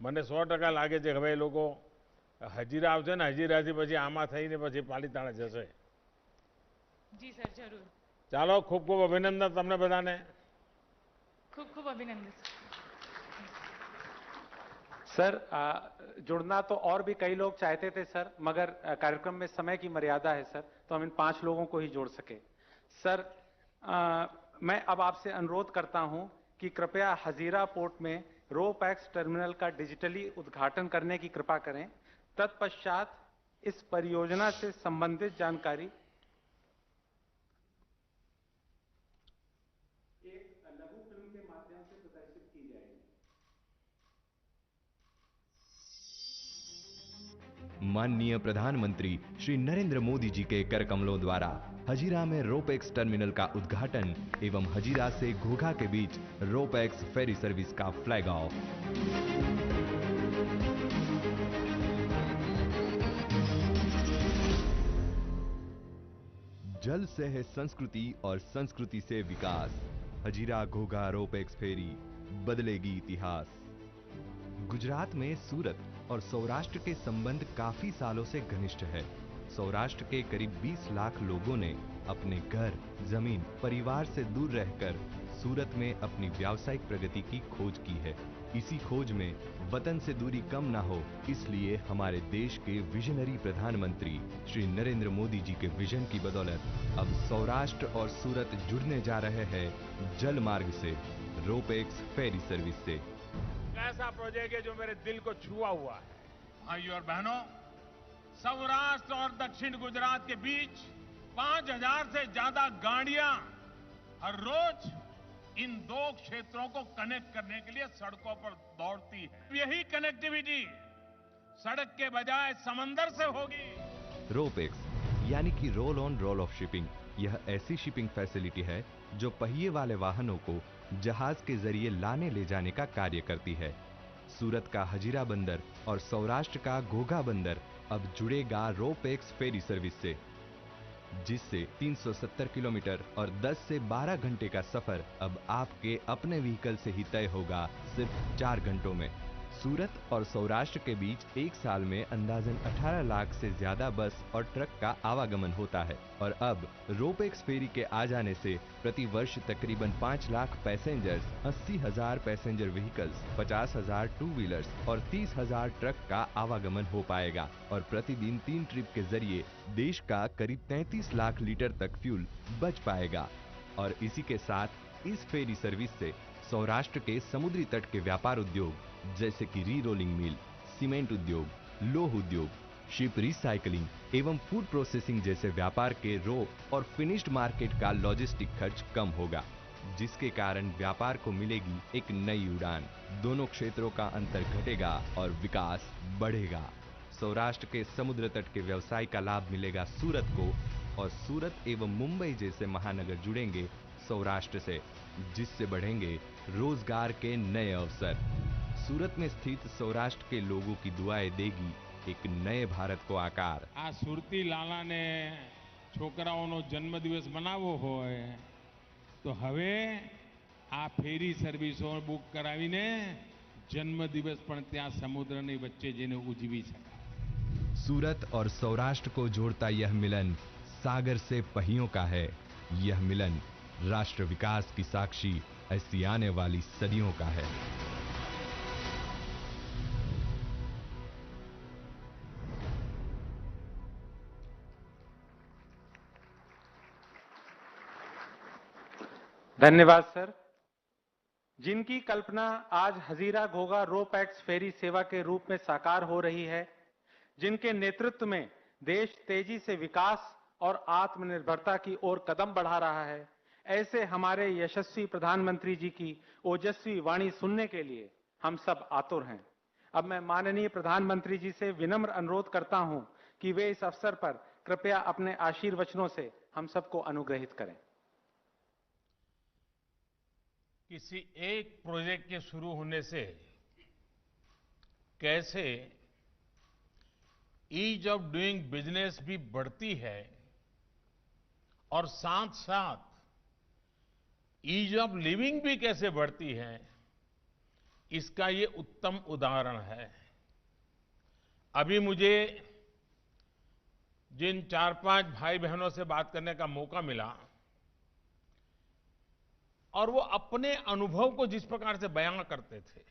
મને 100% લાગે છે કે હવે એ લોકો હજીરા આવશે ને હજીરાથી પછી આમાં થઈને પછી પાલીતાણા જશે। જી સર જરૂર। ચાલો, ખૂબ ખૂબ અભિનંદન તમને બધાને। ખૂબ ખૂબ અભિનંદન सर जुड़ना तो और भी कई लोग चाहते थे सर, मगर कार्यक्रम में समय की मर्यादा है सर, तो हम इन 5 लोगों को ही जोड़ सके। सर मैं अब आपसे अनुरोध करता हूं कि कृपया हजीरा पोर्ट में रोपैक्स टर्मिनल का डिजिटली उद्घाटन करने की कृपा करें। तत्पश्चात इस परियोजना से संबंधित जानकारी एक लघु फिल्म के माध्यम से प्रदर्शित की जाएगी। माननीय प्रधानमंत्री श्री नरेंद्र मोदी जी के कर कमलों द्वारा हजीरा में रोपैक्स टर्मिनल का उद्घाटन एवं हजीरा से घोघा के बीच रोपैक्स फेरी सर्विस का फ्लैग ऑफ। जल से है संस्कृति और संस्कृति से विकास। हजीरा घोघा रोपैक्स फेरी बदलेगी इतिहास। गुजरात में सूरत और सौराष्ट्र के संबंध काफी सालों से घनिष्ठ है। सौराष्ट्र के करीब 20 लाख लोगों ने अपने घर, जमीन, परिवार से दूर रहकर सूरत में अपनी व्यावसायिक प्रगति की खोज की है। इसी खोज में वतन से दूरी कम ना हो, इसलिए हमारे देश के विजनरी प्रधानमंत्री श्री नरेंद्र मोदी जी के विजन की बदौलत अब सौराष्ट्र और सूरत जुड़ने जा रहे हैं जल मार्ग से, रोपैक्स फेरी सर्विस से। ऐसा प्रोजेक्ट है जो मेरे दिल को छुआ हुआ है। भाइयों और बहनों, सौराष्ट्र और दक्षिण गुजरात के बीच 5000 से ज्यादा गाड़ियां हर रोज इन 2 क्षेत्रों को कनेक्ट करने के लिए सड़कों पर दौड़ती है। यही कनेक्टिविटी सड़क के बजाय समंदर से होगी। रोपैक्स यानी कि roll on roll of shipping, यह ऐसी शिपिंग फैसिलिटी है जो पहिए वाले वाहनों को जहाज के जरिए लाने ले जाने का कार्य करती है। सूरत का हजीरा बंदर और सौराष्ट्र का घोघा बंदर अब जुड़ेगा रोपैक्स फेरी सर्विस से, जिससे 370 किलोमीटर और 10 से 12 घंटे का सफर अब आपके अपने व्हीकल से ही तय होगा सिर्फ 4 घंटों में। सूरत और सौराष्ट्र के बीच एक साल में अंदाजन 18 लाख से ज्यादा बस और ट्रक का आवागमन होता है और अब रोपेक्स फेरी के आ जाने से प्रति वर्ष तकरीबन 5 lakh passengers, 80,000 passenger vehicles, 50,000 two wheelers और 30,000 ट्रक का आवागमन हो पाएगा और प्रतिदिन 3 ट्रिप के जरिए देश का करीब 33 लाख लीटर तक फ्यूल बच पाएगा। और इसी के साथ इस फेरी सर्विस से सौराष्ट्र के समुद्री तट के व्यापार उद्योग जैसे कि री रोलिंग मिल, सीमेंट उद्योग, लौह उद्योग, शिप रिसाइकलिंग एवं फूड प्रोसेसिंग जैसे व्यापार के रो और फिनिश्ड मार्केट का लॉजिस्टिक खर्च कम होगा, जिसके कारण व्यापार को मिलेगी एक नई उड़ान। दोनों क्षेत्रों का अंतर घटेगा और विकास बढ़ेगा। सौराष्ट्र के समुद्र तट के व्यवसाय का लाभ मिलेगा सूरत को और सूरत एवं मुंबई जैसे महानगर जुड़ेंगे सौराष्ट्र से, जिससे बढ़ेंगे रोजगार के नए अवसर। सूरत में स्थित सौराष्ट्र के लोगों की दुआएं देगी एक नए भारत को आकार। આ સુરતી લાલાને છોકરાઓનો જન્મદિવસ મનાવવો હોય તો હવે આ ફેરી સર્વિસો બુક કરાવીને જન્મદિવસ પણ ત્યાં સમુદ્રની વચ્ચે જઈને ઉજવી શકાય। सूरत और सौराष्ट्र को जोड़ता यह मिलन सागर से पहियों का है। यह मिलन राष्ट्र विकास की साक्षी ऐसी आने वाली सदियों का है। धन्यवाद सर। जिनकी कल्पना आज Hazira Ghogha ro pax ferry सेवा के रूप में साकार हो रही है, जिनके नेतृत्व में देश तेजी से विकास और आत्मनिर्भरता की ओर कदम बढ़ा रहा है, ऐसे हमारे यशस्वी प्रधानमंत्री जी की ओजस्वी वाणी सुनने के लिए हम सब आतुर हैं। अब मैं माननीय प्रधानमंत्री जी से विनम्र अनुरोध करता हूं कि वे इस अवसर पर कृपया अपने आशीर्वचनों से हम सबको अनुग्रहित करें। किसी एक प्रोजेक्ट के शुरू होने से कैसे ईज ऑफ डूइंग बिजनेस भी बढ़ती है और साथ साथ ईज ऑफ लिविंग भी कैसे बढ़ती है, इसका ये उत्तम उदाहरण है। अभी मुझे जिन 4-5 भाई बहनों से बात करने का मौका मिला और वो अपने अनुभव को जिस प्रकार से बयान करते थे,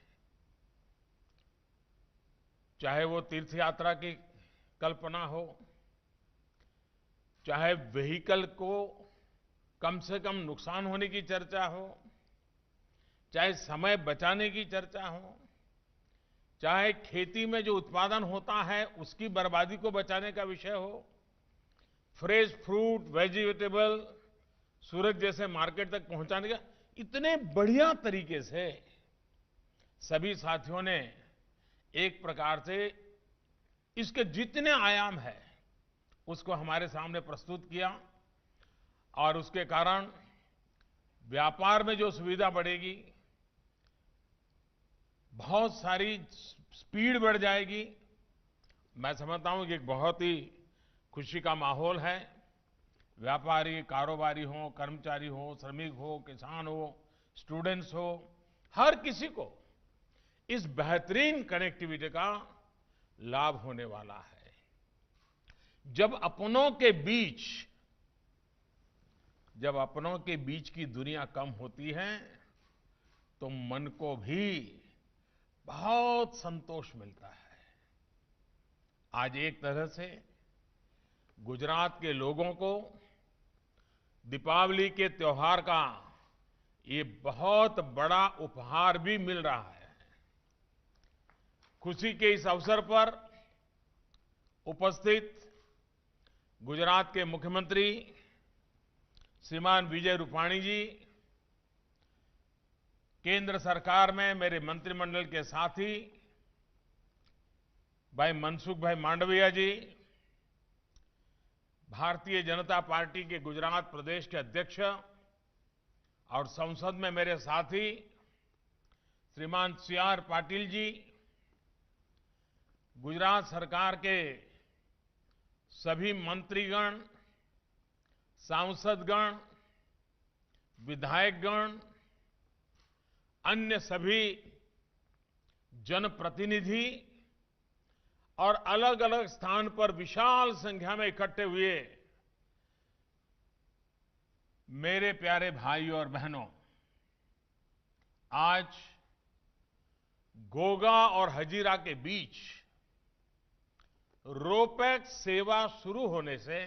चाहे वो तीर्थ यात्रा की कल्पना हो, चाहे व्हीकल को कम से कम नुकसान होने की चर्चा हो, चाहे समय बचाने की चर्चा हो, चाहे खेती में जो उत्पादन होता है उसकी बर्बादी को बचाने का विषय हो, फ्रेश फ्रूट वेजिटेबल सूरत जैसे मार्केट तक पहुंचाने का, इतने बढ़िया तरीके से सभी साथियों ने एक प्रकार से इसके जितने आयाम है उसको हमारे सामने प्रस्तुत किया और उसके कारण व्यापार में जो सुविधा बढ़ेगी, बहुत सारी स्पीड बढ़ जाएगी। मैं समझता हूं कि एक बहुत ही खुशी का माहौल है। व्यापारी, कारोबारी हो, कर्मचारी हो, श्रमिक हो, किसान हो, स्टूडेंट्स हो, हर किसी को इस बेहतरीन कनेक्टिविटी का लाभ होने वाला है। जब अपनों के बीच की दुनिया कम होती है तो मन को भी बहुत संतोष मिलता है। आज एक तरह से गुजरात के लोगों को दीपावली के त्योहार का ये बहुत बड़ा उपहार भी मिल रहा है। खुशी के इस अवसर पर उपस्थित गुजरात के मुख्यमंत्री श्रीमान विजय रूपाणी जी, केंद्र सरकार में मेरे मंत्रिमंडल के साथी भाई मनसुख भाई मांडविया जी, भारतीय जनता पार्टी के गुजरात प्रदेश के अध्यक्ष और संसद में मेरे साथी श्रीमान CR पाटिल जी, गुजरात सरकार के सभी मंत्रीगण, सांसदगण, विधायकगण, अन्य सभी जनप्रतिनिधि और अलग अलग स्थान पर विशाल संख्या में इकट्ठे हुए मेरे प्यारे भाइयों और बहनों, आज घोघा और हजीरा के बीच रोपैक्स सेवा शुरू होने से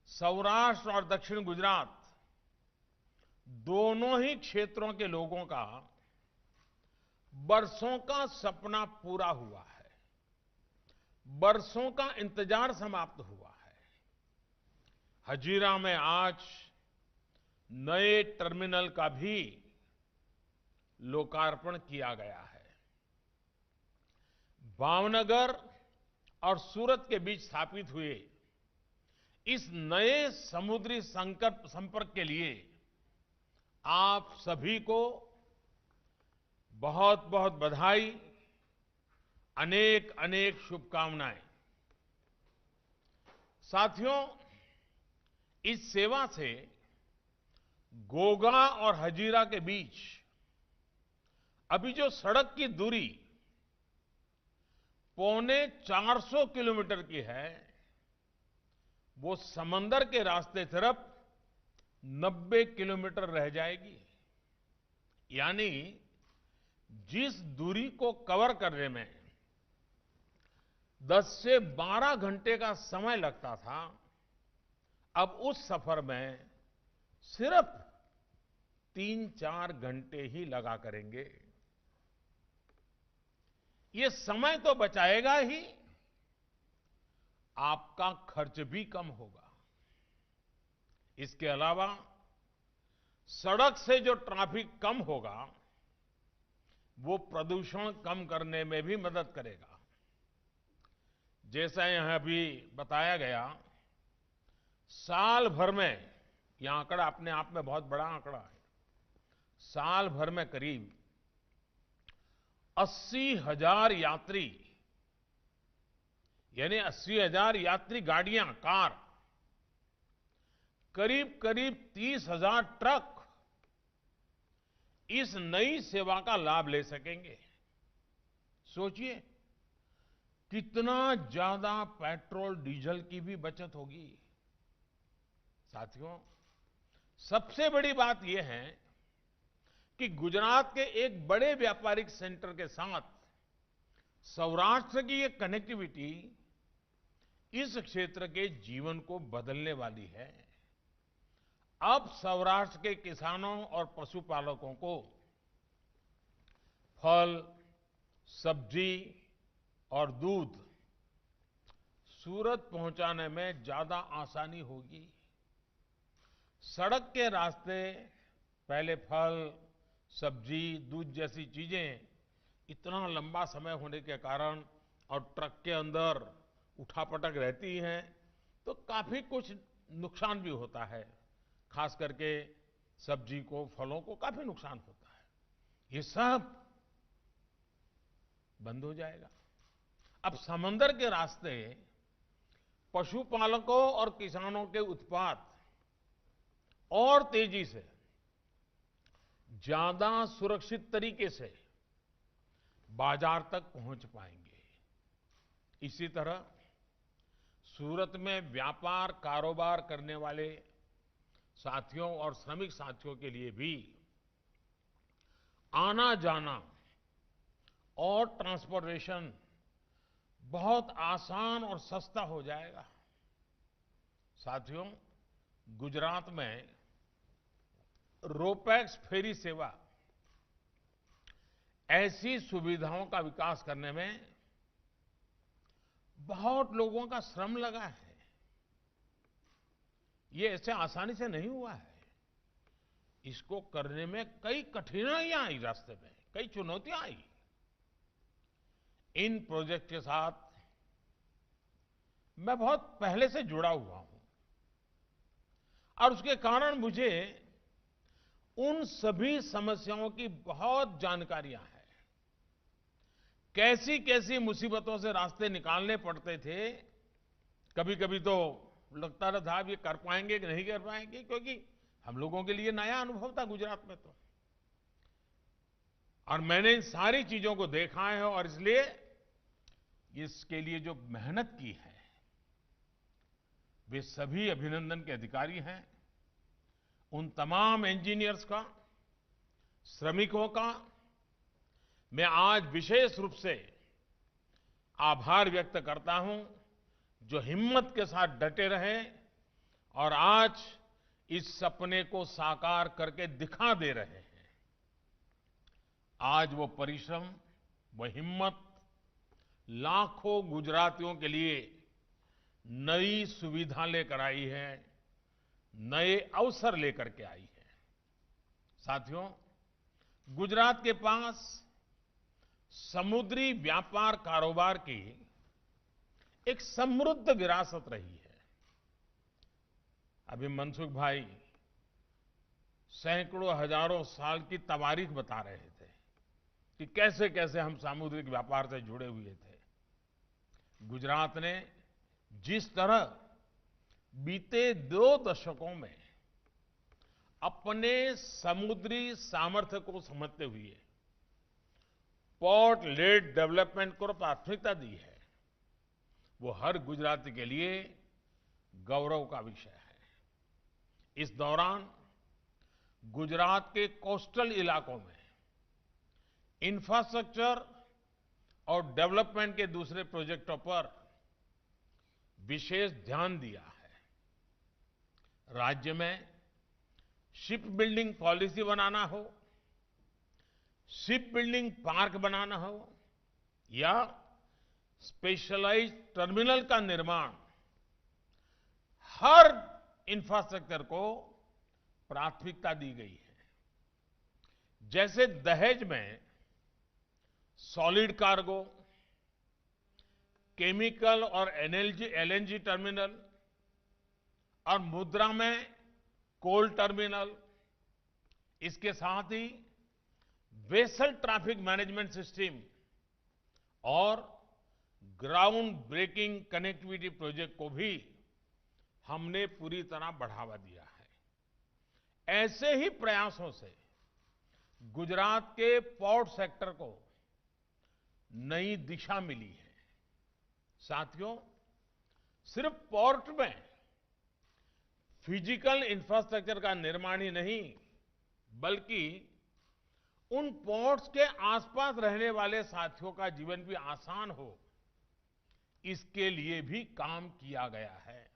सौराष्ट्र और दक्षिण गुजरात दोनों ही क्षेत्रों के लोगों का बरसों का सपना पूरा हुआ है, बरसों का इंतजार समाप्त हुआ है। हजीरा में आज नए टर्मिनल का भी लोकार्पण किया गया है। भावनगर और सूरत के बीच स्थापित हुए इस नए समुद्री संपर्क के लिए आप सभी को बहुत बहुत बधाई, अनेक अनेक शुभकामनाएं। साथियों, इस सेवा से घोघा और हजीरा के बीच अभी जो सड़क की दूरी 450 किलोमीटर की है, वो समंदर के रास्ते तरफ 90 किलोमीटर रह जाएगी। यानी जिस दूरी को कवर करने में 10 से 12 घंटे का समय लगता था, अब उस सफर में सिर्फ 3-4 घंटे ही लगा करेंगे। ये समय तो बचाएगा ही, आपका खर्च भी कम होगा। इसके अलावा सड़क से जो ट्रैफिक कम होगा, वो प्रदूषण कम करने में भी मदद करेगा। जैसा यहां अभी बताया गया, साल भर में, यह आंकड़ा अपने आप में बहुत बड़ा आंकड़ा है, साल भर में करीब 80,000 यात्री, यानी 80,000 यात्री गाड़ियां, कार, करीब करीब 30,000 ट्रक इस नई सेवा का लाभ ले सकेंगे। सोचिए कितना ज्यादा पेट्रोल डीजल की भी बचत होगी। साथियों, सबसे बड़ी बात यह है कि गुजरात के एक बड़े व्यापारिक सेंटर के साथ सौराष्ट्र की ये कनेक्टिविटी इस क्षेत्र के जीवन को बदलने वाली है। अब सौराष्ट्र के किसानों और पशुपालकों को फल, सब्जी और दूध सूरत पहुंचाने में ज्यादा आसानी होगी। सड़क के रास्ते पहले फल, सब्जी, दूध जैसी चीजें इतना लंबा समय होने के कारण और ट्रक के अंदर उठापटक रहती हैं, तो काफी कुछ नुकसान भी होता है। खास करके सब्जी को, फलों को काफी नुकसान होता है। ये सब बंद हो जाएगा। अब समंदर के रास्ते पशुपालकों और किसानों के उत्पाद और तेजी से, ज्यादा सुरक्षित तरीके से बाजार तक पहुंच पाएंगे। इसी तरह सूरत में व्यापार कारोबार करने वाले साथियों और श्रमिक साथियों के लिए भी आना जाना और ट्रांसपोर्टेशन बहुत आसान और सस्ता हो जाएगा। साथियों, गुजरात में रोपैक्स फेरी सेवा ऐसी सुविधाओं का विकास करने में बहुत लोगों का श्रम लगा है। ये ऐसे आसानी से नहीं हुआ है। इसको करने में कई कठिनाइयां आई, रास्ते में कई चुनौतियां आई। इन प्रोजेक्ट के साथ मैं बहुत पहले से जुड़ा हुआ हूं और उसके कारण मुझे उन सभी समस्याओं की बहुत जानकारियां हैं। कैसी कैसी मुसीबतों से रास्ते निकालने पड़ते थे। कभी कभी तो लगता था अब ये कर पाएंगे कि नहीं कर पाएंगे, क्योंकि हम लोगों के लिए नया अनुभव था गुजरात में। तो और मैंने इन सारी चीजों को देखा है और इसलिए इसके लिए जो मेहनत की है वे सभी अभिनंदन के अधिकारी हैं। उन तमाम इंजीनियर्स का, श्रमिकों का मैं आज विशेष रूप से आभार व्यक्त करता हूं, जो हिम्मत के साथ डटे रहे और आज इस सपने को साकार करके दिखा दे रहे हैं। आज वो परिश्रम, वो हिम्मत लाखों गुजरातियों के लिए नई सुविधा लेकर आई है, नए अवसर लेकर के आई है। साथियों, गुजरात के पास समुद्री व्यापार कारोबार की एक समृद्ध विरासत रही है। अभी मनसुख भाई सैकड़ों हजारों साल की तवारीख बता रहे थे कि कैसे कैसे हम सामुद्रिक व्यापार से जुड़े हुए थे। गुजरात ने जिस तरह बीते 2 दशकों में अपने समुद्री सामर्थ्य को समझते हुए पोर्ट लेड डेवलपमेंट को प्राथमिकता दी है, वो हर गुजराती के लिए गौरव का विषय है। इस दौरान गुजरात के कोस्टल इलाकों में इंफ्रास्ट्रक्चर और डेवलपमेंट के दूसरे प्रोजेक्टों पर विशेष ध्यान दिया है। राज्य में शिप बिल्डिंग पॉलिसी बनाना हो, शिप बिल्डिंग पार्क बनाना हो या स्पेशलाइज्ड टर्मिनल का निर्माण, हर इंफ्रास्ट्रक्चर को प्राथमिकता दी गई है। जैसे दहेज में सॉलिड कार्गो, केमिकल और एलएनजी टर्मिनल और मुद्रा में कोल टर्मिनल, इसके साथ ही वेसल ट्रैफिक मैनेजमेंट सिस्टम और ग्राउंड ब्रेकिंग कनेक्टिविटी प्रोजेक्ट को भी हमने पूरी तरह बढ़ावा दिया है। ऐसे ही प्रयासों से गुजरात के पोर्ट सेक्टर को नई दिशा मिली है। साथियों, सिर्फ पोर्ट में फिजिकल इंफ्रास्ट्रक्चर का निर्माण ही नहीं, बल्कि उन पोर्ट्स के आसपास रहने वाले साथियों का जीवन भी आसान हो, इसके लिए भी काम किया गया है।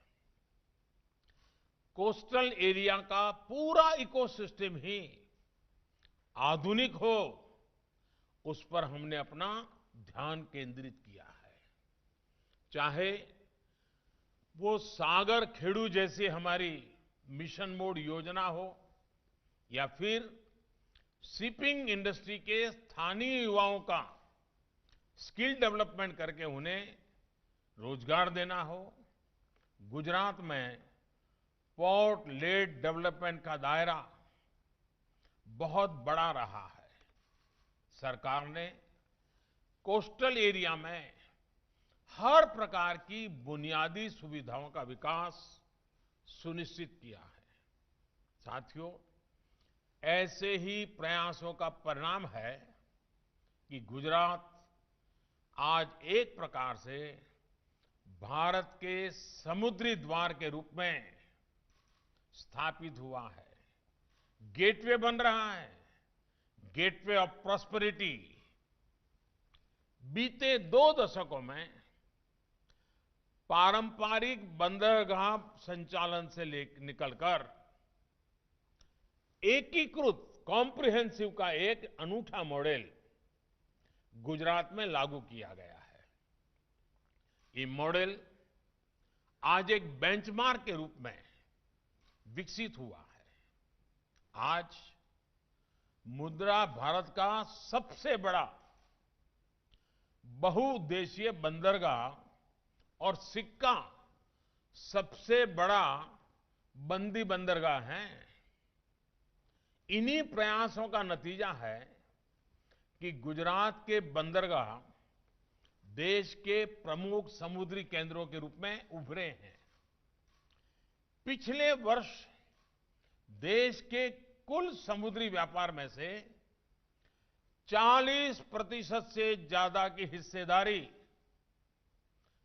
कोस्टल एरिया का पूरा इकोसिस्टम ही आधुनिक हो, उस पर हमने अपना ध्यान केंद्रित किया है। चाहे वो सागर खेड़ू जैसी हमारी मिशन मोड योजना हो या फिर शिपिंग इंडस्ट्री के स्थानीय युवाओं का स्किल डेवलपमेंट करके उन्हें रोजगार देना हो, गुजरात में पोर्ट लेड डेवलपमेंट का दायरा बहुत बड़ा रहा है। सरकार ने कोस्टल एरिया में हर प्रकार की बुनियादी सुविधाओं का विकास सुनिश्चित किया है। साथियों, ऐसे ही प्रयासों का परिणाम है कि गुजरात आज एक प्रकार से भारत के समुद्री द्वार के रूप में स्थापित हुआ है, गेटवे बन रहा है, गेटवे ऑफ प्रॉस्पेरिटी। बीते 2 दशकों में पारंपरिक बंदरगाह संचालन से निकलकर एकीकृत कॉम्प्रिहेंसिव का एक अनूठा मॉडल गुजरात में लागू किया गया है। ये मॉडल आज एक बेंचमार्क के रूप में विकसित हुआ है। आज मुद्रा भारत का सबसे बड़ा बहुउद्देशीय बंदरगाह और सिक्का सबसे बड़ा बंदी बंदरगाह है। इन्हीं प्रयासों का नतीजा है कि गुजरात के बंदरगाह देश के प्रमुख समुद्री केंद्रों के रूप में उभरे हैं। पिछले वर्ष देश के कुल समुद्री व्यापार में से 40% से ज्यादा की हिस्सेदारी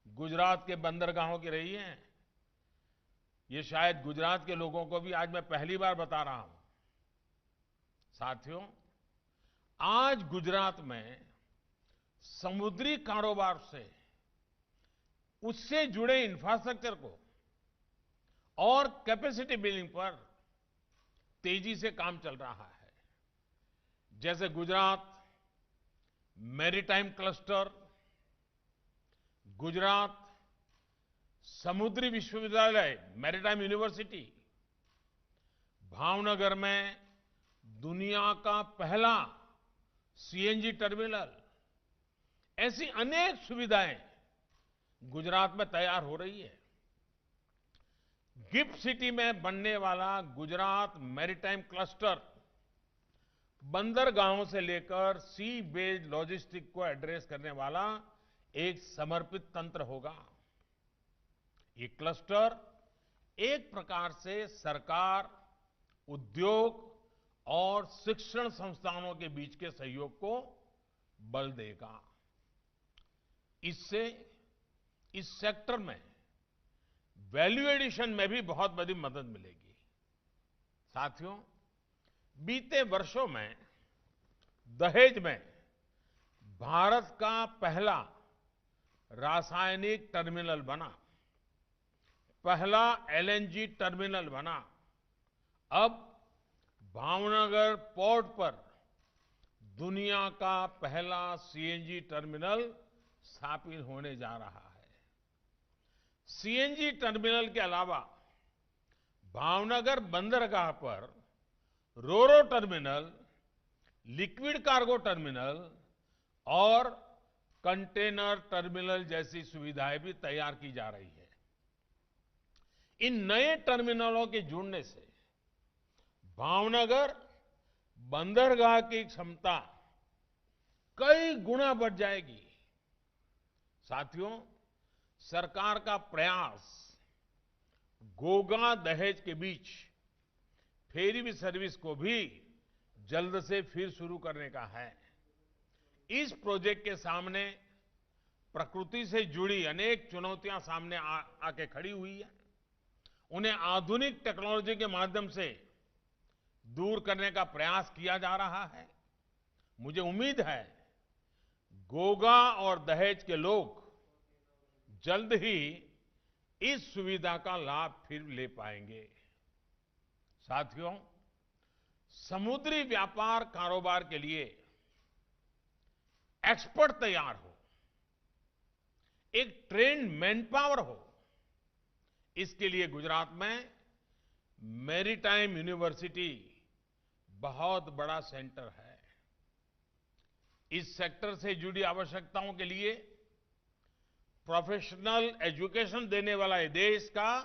गुजरात के बंदरगाहों की रही है। ये शायद गुजरात के लोगों को भी आज मैं पहली बार बता रहा हूं। साथियों, आज गुजरात में समुद्री कारोबार से उससे जुड़े इंफ्रास्ट्रक्चर को और कैपेसिटी बिल्डिंग पर तेजी से काम चल रहा है। जैसे गुजरात मैरीटाइम क्लस्टर, गुजरात समुद्री विश्वविद्यालय मैरीटाइम यूनिवर्सिटी, भावनगर में दुनिया का पहला सीएनजी टर्मिनल, ऐसी अनेक सुविधाएं गुजरात में तैयार हो रही है। गिफ्ट सिटी में बनने वाला गुजरात मैरीटाइम क्लस्टर बंदरगाहों से लेकर सी बेस्ड लॉजिस्टिक को एड्रेस करने वाला एक समर्पित तंत्र होगा। ये क्लस्टर एक प्रकार से सरकार, उद्योग और शिक्षण संस्थानों के बीच के सहयोग को बल देगा। इससे इस सेक्टर में वैल्यू एडिशन में भी बहुत बड़ी मदद मिलेगी। साथियों, बीते वर्षों में दहेज में भारत का पहला रासायनिक टर्मिनल बना, पहला एलएनजी टर्मिनल बना। अब भावनगर पोर्ट पर दुनिया का पहला सीएनजी टर्मिनल स्थापित होने जा रहा है। सीएनजी टर्मिनल के अलावा भावनगर बंदरगाह पर रोरो टर्मिनल, लिक्विड कार्गो टर्मिनल और कंटेनर टर्मिनल जैसी सुविधाएं भी तैयार की जा रही है। इन नए टर्मिनलों के जुड़ने से भावनगर बंदरगाह की क्षमता कई गुना बढ़ जाएगी। साथियों, सरकार का प्रयास घोघा दहेज के बीच फेरी सर्विस को भी जल्द से फिर शुरू करने का है। इस प्रोजेक्ट के सामने प्रकृति से जुड़ी अनेक चुनौतियां सामने आके खड़ी हुई है। उन्हें आधुनिक टेक्नोलॉजी के माध्यम से दूर करने का प्रयास किया जा रहा है। मुझे उम्मीद है घोघा और दहेज के लोग जल्द ही इस सुविधा का लाभ फिर ले पाएंगे। साथियों, समुद्री व्यापार कारोबार के लिए एक्सपर्ट तैयार हो, एक ट्रेन्ड मैन पावर हो, इसके लिए गुजरात में मैरीटाइम यूनिवर्सिटी बहुत बड़ा सेंटर है। इस सेक्टर से जुड़ी आवश्यकताओं के लिए प्रोफेशनल एजुकेशन देने वाला ये देश का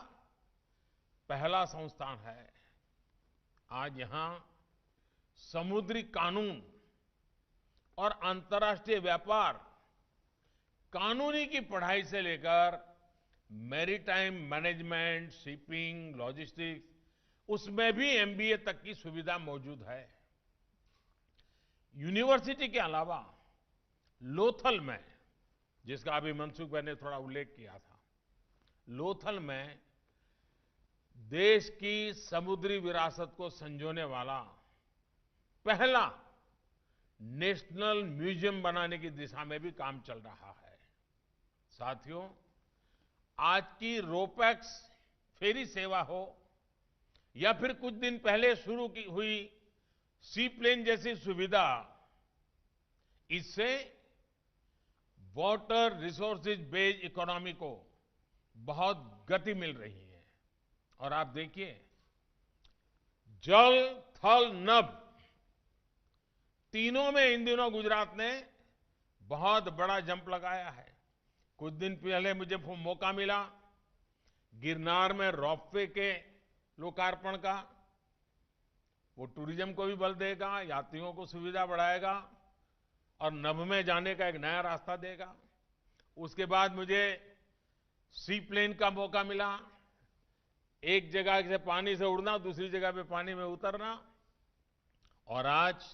पहला संस्थान है। आज यहां समुद्री कानून और अंतर्राष्ट्रीय व्यापार, कानूनी की पढ़ाई से लेकर मैरीटाइम मैनेजमेंट, शिपिंग, लॉजिस्टिक्स, उसमें भी एमबीए तक की सुविधा मौजूद है। यूनिवर्सिटी के अलावा लोथल में, जिसका अभी मनसुख भाई ने थोड़ा उल्लेख किया था, लोथल में देश की समुद्री विरासत को संजोने वाला पहला नेशनल म्यूजियम बनाने की दिशा में भी काम चल रहा है। साथियों, आज की रोपैक्स फेरी सेवा हो या फिर कुछ दिन पहले शुरू की हुई सी प्लेन जैसी सुविधा, इससे वाटर रिसोर्सेज बेस्ड इकोनॉमी को बहुत गति मिल रही है। और आप देखिए, जल, थल, नभ, तीनों में इन दिनों गुजरात ने बहुत बड़ा जंप लगाया है। कुछ दिन पहले मुझे मौका मिला गिरनार में रोपवे के लोकार्पण का। वो टूरिज्म को भी बल देगा, यात्रियों को सुविधा बढ़ाएगा और नभ में जाने का एक नया रास्ता देगा। उसके बाद मुझे सी प्लेन का मौका मिला, एक जगह से पानी से उड़ना, दूसरी जगह पे पानी में उतरना। और आज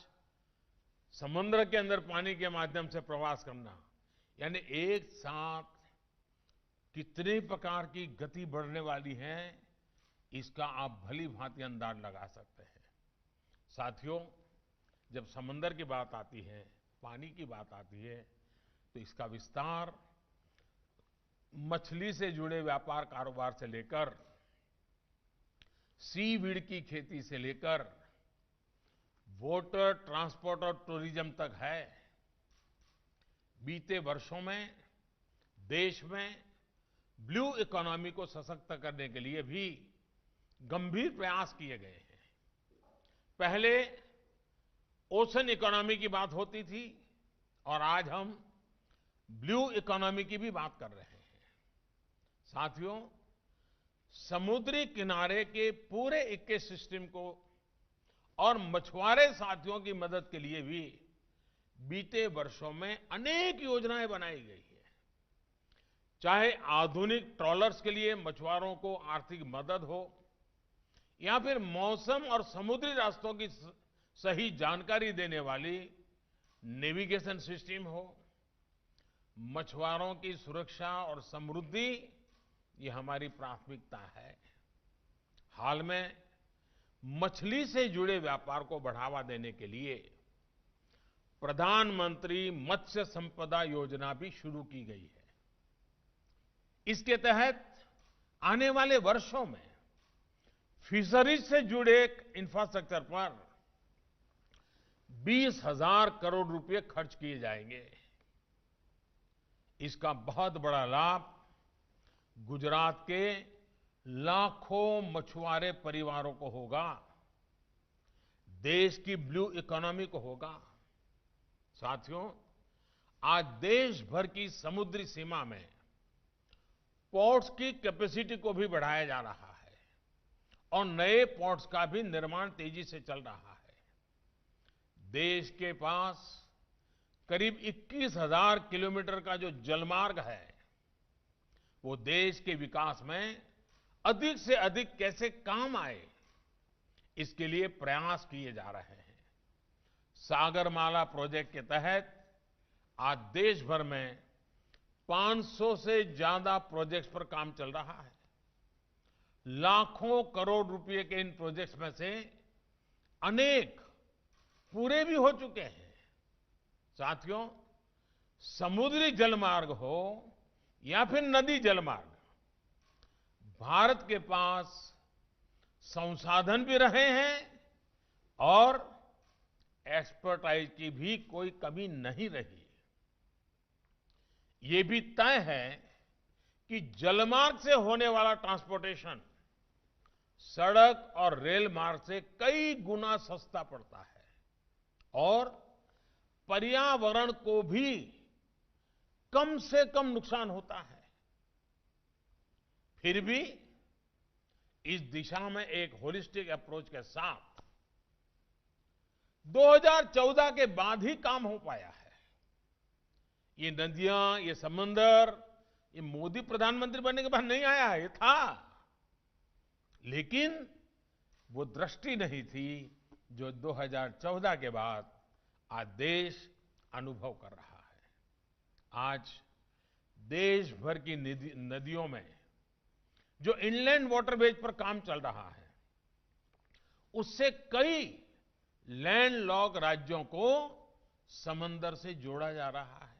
समुद्र के अंदर पानी के माध्यम से प्रवास करना, यानी एक साथ कितने प्रकार की गति बढ़ने वाली है, इसका आप भली भांति अंदाज लगा सकते हैं। साथियों, जब समंदर की बात आती है, पानी की बात आती है, तो इसका विस्तार मछली से जुड़े व्यापार कारोबार से लेकर सीवीड की खेती से लेकर वाटर ट्रांसपोर्ट और टूरिज्म तक है। बीते वर्षों में देश में ब्लू इकोनॉमी को सशक्त करने के लिए भी गंभीर प्रयास किए गए हैं। पहले ओशन इकोनॉमी की बात होती थी और आज हम ब्लू इकोनॉमी की भी बात कर रहे हैं। साथियों, समुद्री किनारे के पूरे इकोसिस्टम को और मछुआरे साथियों की मदद के लिए भी बीते वर्षों में अनेक योजनाएं बनाई गई है। चाहे आधुनिक ट्रॉलर्स के लिए मछुआरों को आर्थिक मदद हो, या फिर मौसम और समुद्री रास्तों की सही जानकारी देने वाली नेविगेशन सिस्टम हो, मछुआरों की सुरक्षा और समृद्धि ये हमारी प्राथमिकता है। हाल में मछली से जुड़े व्यापार को बढ़ावा देने के लिए प्रधानमंत्री मत्स्य संपदा योजना भी शुरू की गई है। इसके तहत आने वाले वर्षों में फिशरीज से जुड़े इंफ्रास्ट्रक्चर पर 20,000 करोड़ रुपए खर्च किए जाएंगे। इसका बहुत बड़ा लाभ गुजरात के लाखों मछुआरे परिवारों को होगा, देश की ब्लू इकोनॉमी को होगा। साथियों, आज देश भर की समुद्री सीमा में पोर्ट्स की कैपेसिटी को भी बढ़ाया जा रहा है और नए पोर्ट्स का भी निर्माण तेजी से चल रहा है। देश के पास करीब 21,000 किलोमीटर का जो जलमार्ग है, वो देश के विकास में अधिक से अधिक कैसे काम आए, इसके लिए प्रयास किए जा रहे हैं। सागरमाला प्रोजेक्ट के तहत आज देश भर में 500 से ज्यादा प्रोजेक्ट्स पर काम चल रहा है। लाखों करोड़ रुपए के इन प्रोजेक्ट्स में से अनेक पूरे भी हो चुके हैं। साथियों, समुद्री जलमार्ग हो या फिर नदी जलमार्ग, भारत के पास संसाधन भी रहे हैं और एक्सपर्टाइज की भी कोई कमी नहीं रही। ये भी तय है कि जलमार्ग से होने वाला ट्रांसपोर्टेशन सड़क और रेल मार्ग से कई गुना सस्ता पड़ता है और पर्यावरण को भी कम से कम नुकसान होता है। फिर भी इस दिशा में एक होलिस्टिक अप्रोच के साथ 2014 के बाद ही काम हो पाया है। ये नदियां, ये समंदर, ये मोदी प्रधानमंत्री बनने के बाद नहीं आया है, ये था, लेकिन वो दृष्टि नहीं थी जो 2014 के बाद आज देश अनुभव कर रहा है। आज देश भर की नदियों में जो इनलैंड वाटरवेज पर काम चल रहा है, उससे कई लैंडलॉक राज्यों को समंदर से जोड़ा जा रहा है।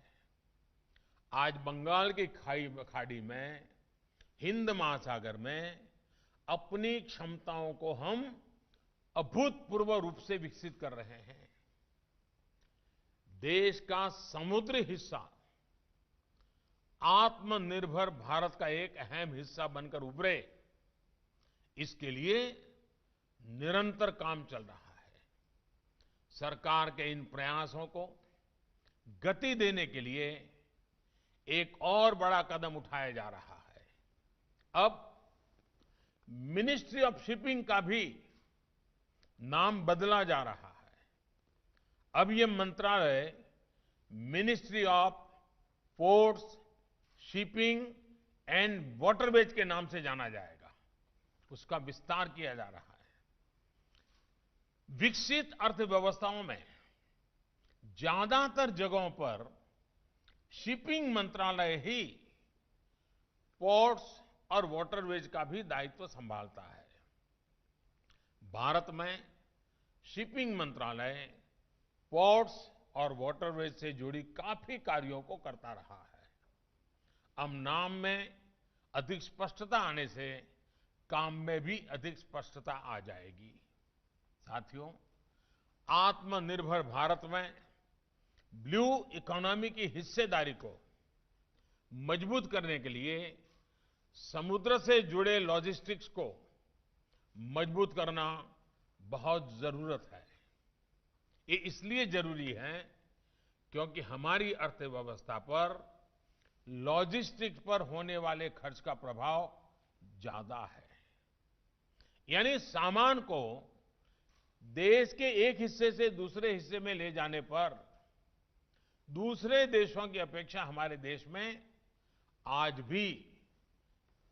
आज बंगाल की खाड़ी में, हिंद महासागर में अपनी क्षमताओं को हम अभूतपूर्व रूप से विकसित कर रहे हैं। देश का समुद्री हिस्सा आत्मनिर्भर भारत का एक अहम हिस्सा बनकर उभरे, इसके लिए निरंतर काम चल रहा है। सरकार के इन प्रयासों को गति देने के लिए एक और बड़ा कदम उठाया जा रहा है। अब मिनिस्ट्री ऑफ शिपिंग का भी नाम बदला जा रहा है। अब ये मंत्रालय ministry of ports, shipping and waterways के नाम से जाना जाएगा। उसका विस्तार किया जा रहा है। विकसित अर्थव्यवस्थाओं में ज्यादातर जगहों पर शिपिंग मंत्रालय ही पोर्ट्स और वाटरवेज का भी दायित्व संभालता है। भारत में शिपिंग मंत्रालय पोर्ट्स और वाटरवेज से जुड़ी काफी कार्यों को करता रहा है। अब नाम में अधिक स्पष्टता आने से काम में भी अधिक स्पष्टता आ जाएगी। साथियों, आत्मनिर्भर भारत में ब्लू इकोनॉमी की हिस्सेदारी को मजबूत करने के लिए समुद्र से जुड़े लॉजिस्टिक्स को मजबूत करना बहुत जरूरत है। ये इसलिए जरूरी है क्योंकि हमारी अर्थव्यवस्था पर लॉजिस्टिक्स पर होने वाले खर्च का प्रभाव ज्यादा है। यानी सामान को देश के एक हिस्से से दूसरे हिस्से में ले जाने पर दूसरे देशों की अपेक्षा हमारे देश में आज भी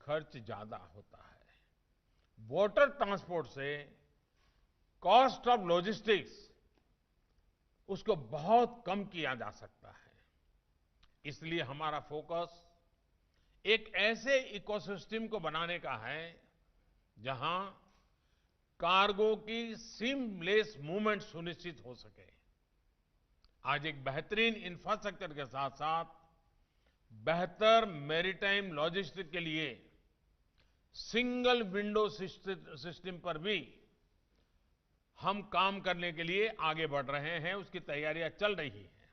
खर्च ज्यादा होता है। वाटर ट्रांसपोर्ट से कॉस्ट ऑफ लॉजिस्टिक्स उसको बहुत कम किया जा सकता है। इसलिए हमारा फोकस एक ऐसे इकोसिस्टम को बनाने का है जहां कार्गो की सीमलेस मूवमेंट सुनिश्चित हो सके। आज एक बेहतरीन इंफ्रास्ट्रक्चर के साथ साथ बेहतर मैरीटाइम लॉजिस्टिक्स के लिए सिंगल विंडो सिस्टम पर भी हम काम करने के लिए आगे बढ़ रहे हैं, उसकी तैयारियां चल रही हैं।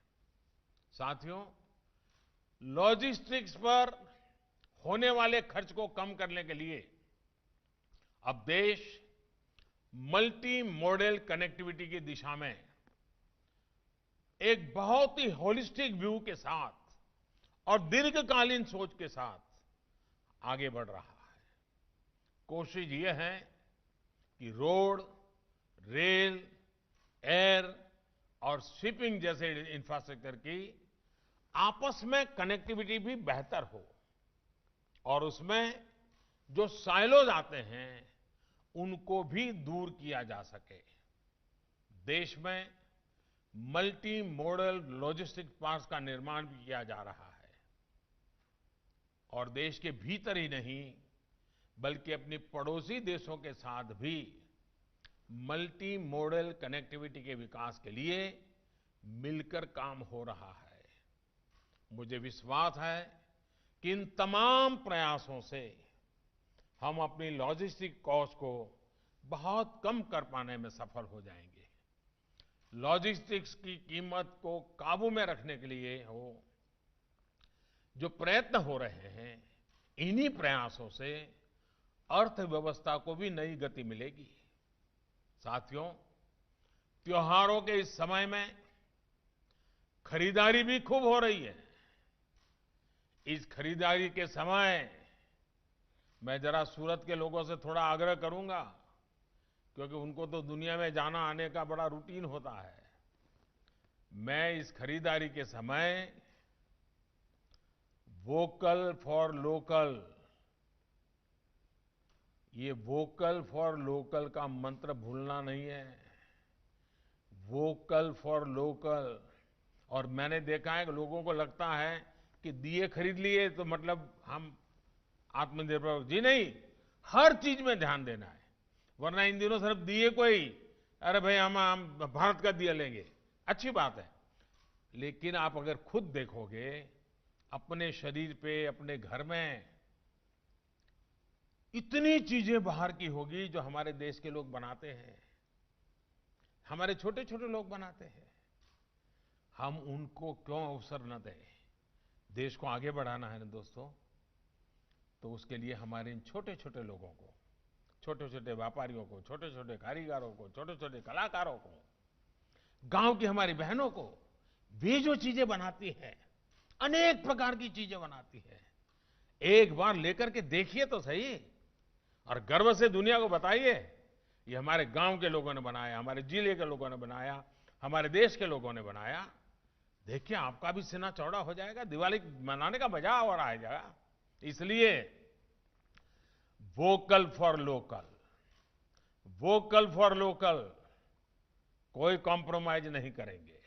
साथियों, लॉजिस्टिक्स पर होने वाले खर्च को कम करने के लिए अब देश मल्टी मॉडल कनेक्टिविटी की दिशा में एक बहुत ही होलिस्टिक व्यू के साथ और दीर्घकालीन सोच के साथ आगे बढ़ रहा है। कोशिश यह है कि रोड, रेल, एयर और शिपिंग जैसे इंफ्रास्ट्रक्चर की आपस में कनेक्टिविटी भी बेहतर हो और उसमें जो साइलोज आते हैं उनको भी दूर किया जा सके। देश में मल्टी मॉडल लॉजिस्टिक पार्क्स का निर्माण भी किया जा रहा है और देश के भीतर ही नहीं बल्कि अपनी पड़ोसी देशों के साथ भी मल्टी मॉडल कनेक्टिविटी के विकास के लिए मिलकर काम हो रहा है। मुझे विश्वास है कि इन तमाम प्रयासों से हम अपनी लॉजिस्टिक कॉस्ट को बहुत कम कर पाने में सफल हो जाएंगे। लॉजिस्टिक्स की कीमत को काबू में रखने के लिए जो प्रयत्न हो रहे हैं, इन्हीं प्रयासों से अर्थव्यवस्था को भी नई गति मिलेगी। साथियों, त्योहारों के इस समय में खरीदारी भी खूब हो रही है। इस खरीदारी के समय मैं जरा सूरत के लोगों से थोड़ा आग्रह करूंगा, क्योंकि उनको तो दुनिया में जाना आने का बड़ा रूटीन होता है। मैं इस खरीदारी के समय वोकल फॉर लोकल, ये वोकल फॉर लोकल का मंत्र भूलना नहीं है। Vocal for local. और मैंने देखा है कि लोगों को लगता है कि दिए खरीद लिए तो मतलब हम आत्मनिर्भर जी नहीं, हर चीज में ध्यान देना है। वरना इन दिनों सिर्फ दिए को ही, अरे भाई हम भारत का दिया लेंगे, अच्छी बात है, लेकिन आप अगर खुद देखोगे अपने शरीर पे, अपने घर में इतनी चीजें बाहर की होगी जो हमारे देश के लोग बनाते हैं, हमारे छोटे छोटे लोग बनाते हैं। हम उनको क्यों अवसर न दें? देश को आगे बढ़ाना है ना दोस्तों, तो उसके लिए हमारे इन छोटे छोटे लोगों को, छोटे छोटे व्यापारियों को, छोटे छोटे कारीगरों को, छोटे छोटे कलाकारों को, गांव की हमारी बहनों को, वे जो चीजें बनाती है, अनेक प्रकार की चीजें बनाती है, एक बार लेकर के देखिए तो सही और गर्व से दुनिया को बताइए ये हमारे गांव के लोगों ने बनाया, हमारे जिले के लोगों ने बनाया, हमारे देश के लोगों ने बनाया। देखिए आपका भी सीना चौड़ा हो जाएगा, दिवाली मनाने का मजा और आ जाएगा। इसलिए vocal for local, vocal for local, कोई कॉम्प्रोमाइज नहीं करेंगे।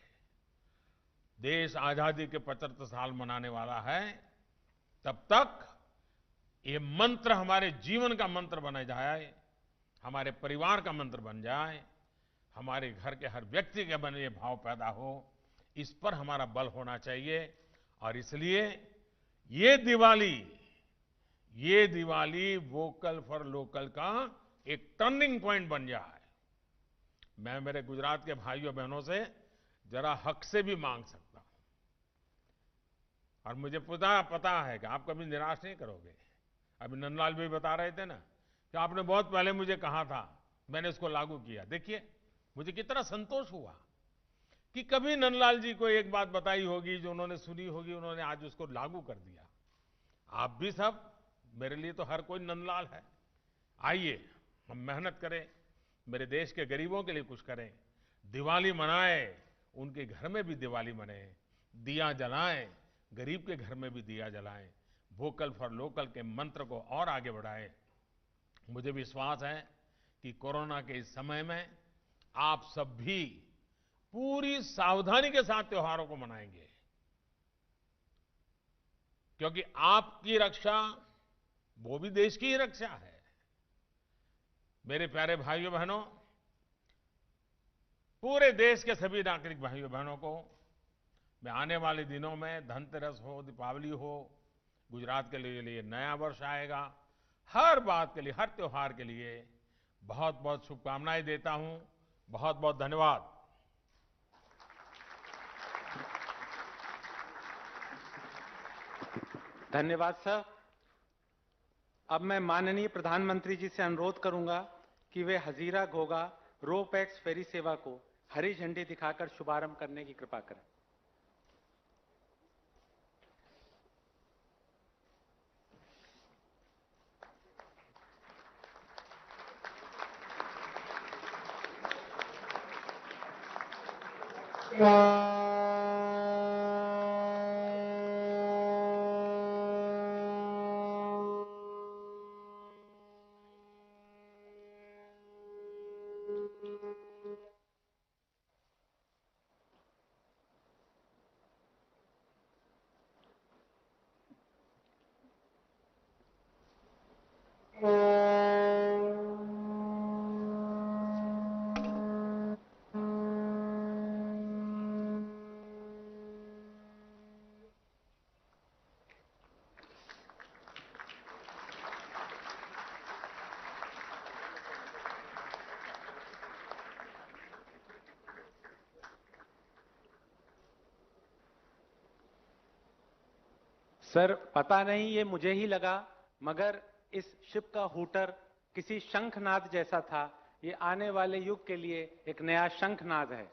देश आजादी के 75 साल मनाने वाला है, तब तक ये मंत्र हमारे जीवन का मंत्र बन जाए, हमारे परिवार का मंत्र बन जाए, हमारे घर के हर व्यक्ति के मन में ये भाव पैदा हो, इस पर हमारा बल होना चाहिए। और इसलिए ये दिवाली वोकल फॉर लोकल का एक टर्निंग पॉइंट बन जाए। मैं मेरे गुजरात के भाइयों बहनों से जरा हक से भी मांग सकता हूं, और मुझे पता है कि आप कभी निराश नहीं करोगे। अभी नंदलाल भी बता रहे थे ना कि आपने बहुत पहले मुझे कहा था, मैंने इसको लागू किया। देखिए मुझे कितना संतोष हुआ कि कभी नंदलाल जी को एक बात बताई होगी जो उन्होंने सुनी होगी, उन्होंने आज उसको लागू कर दिया। आप भी सब, मेरे लिए तो हर कोई नंदलाल है। आइए हम मेहनत करें, मेरे देश के गरीबों के लिए कुछ करें, दिवाली मनाएं, उनके घर में भी दिवाली मनाएं, दिया जलाएं, गरीब के घर में भी दिया जलाएं, वोकल फॉर लोकल के मंत्र को और आगे बढ़ाएं। मुझे विश्वास है कि कोरोना के इस समय में आप सब भी पूरी सावधानी के साथ त्योहारों को मनाएंगे, क्योंकि आपकी रक्षा वो भी देश की ही रक्षा है। मेरे प्यारे भाइयों बहनों, पूरे देश के सभी नागरिक भाइयों बहनों को मैं आने वाले दिनों में, धनतेरस हो, दीपावली हो, गुजरात के लिए नया वर्ष आएगा, हर बात के लिए, हर त्योहार के लिए बहुत बहुत शुभकामनाएं देता हूं। बहुत बहुत धन्यवाद। धन्यवाद सर। अब मैं माननीय प्रधानमंत्री जी से अनुरोध करूंगा कि वे हजीरा घोघा रोपैक्स फेरी सेवा को हरी झंडी दिखाकर शुभारंभ करने की कृपा करें। सर पता नहीं ये मुझे ही लगा, मगर इस शिप का हूटर किसी शंखनाद जैसा था। ये आने वाले युग के लिए एक नया शंखनाद है।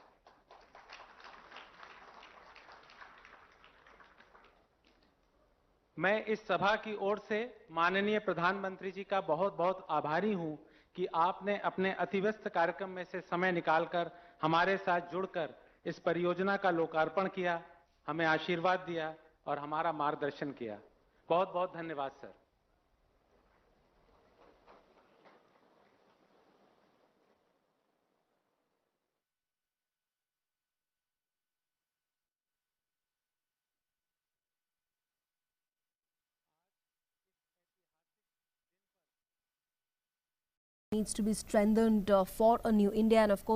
मैं इस सभा की ओर से माननीय प्रधानमंत्री जी का बहुत बहुत आभारी हूं कि आपने अपने अतिव्यस्त कार्यक्रम में से समय निकालकर हमारे साथ जुड़कर इस परियोजना का लोकार्पण किया, हमें आशीर्वाद दिया और हमारा मार्गदर्शन किया। बहुत बहुत धन्यवाद sir. Needs to be strengthened for a new India, and of course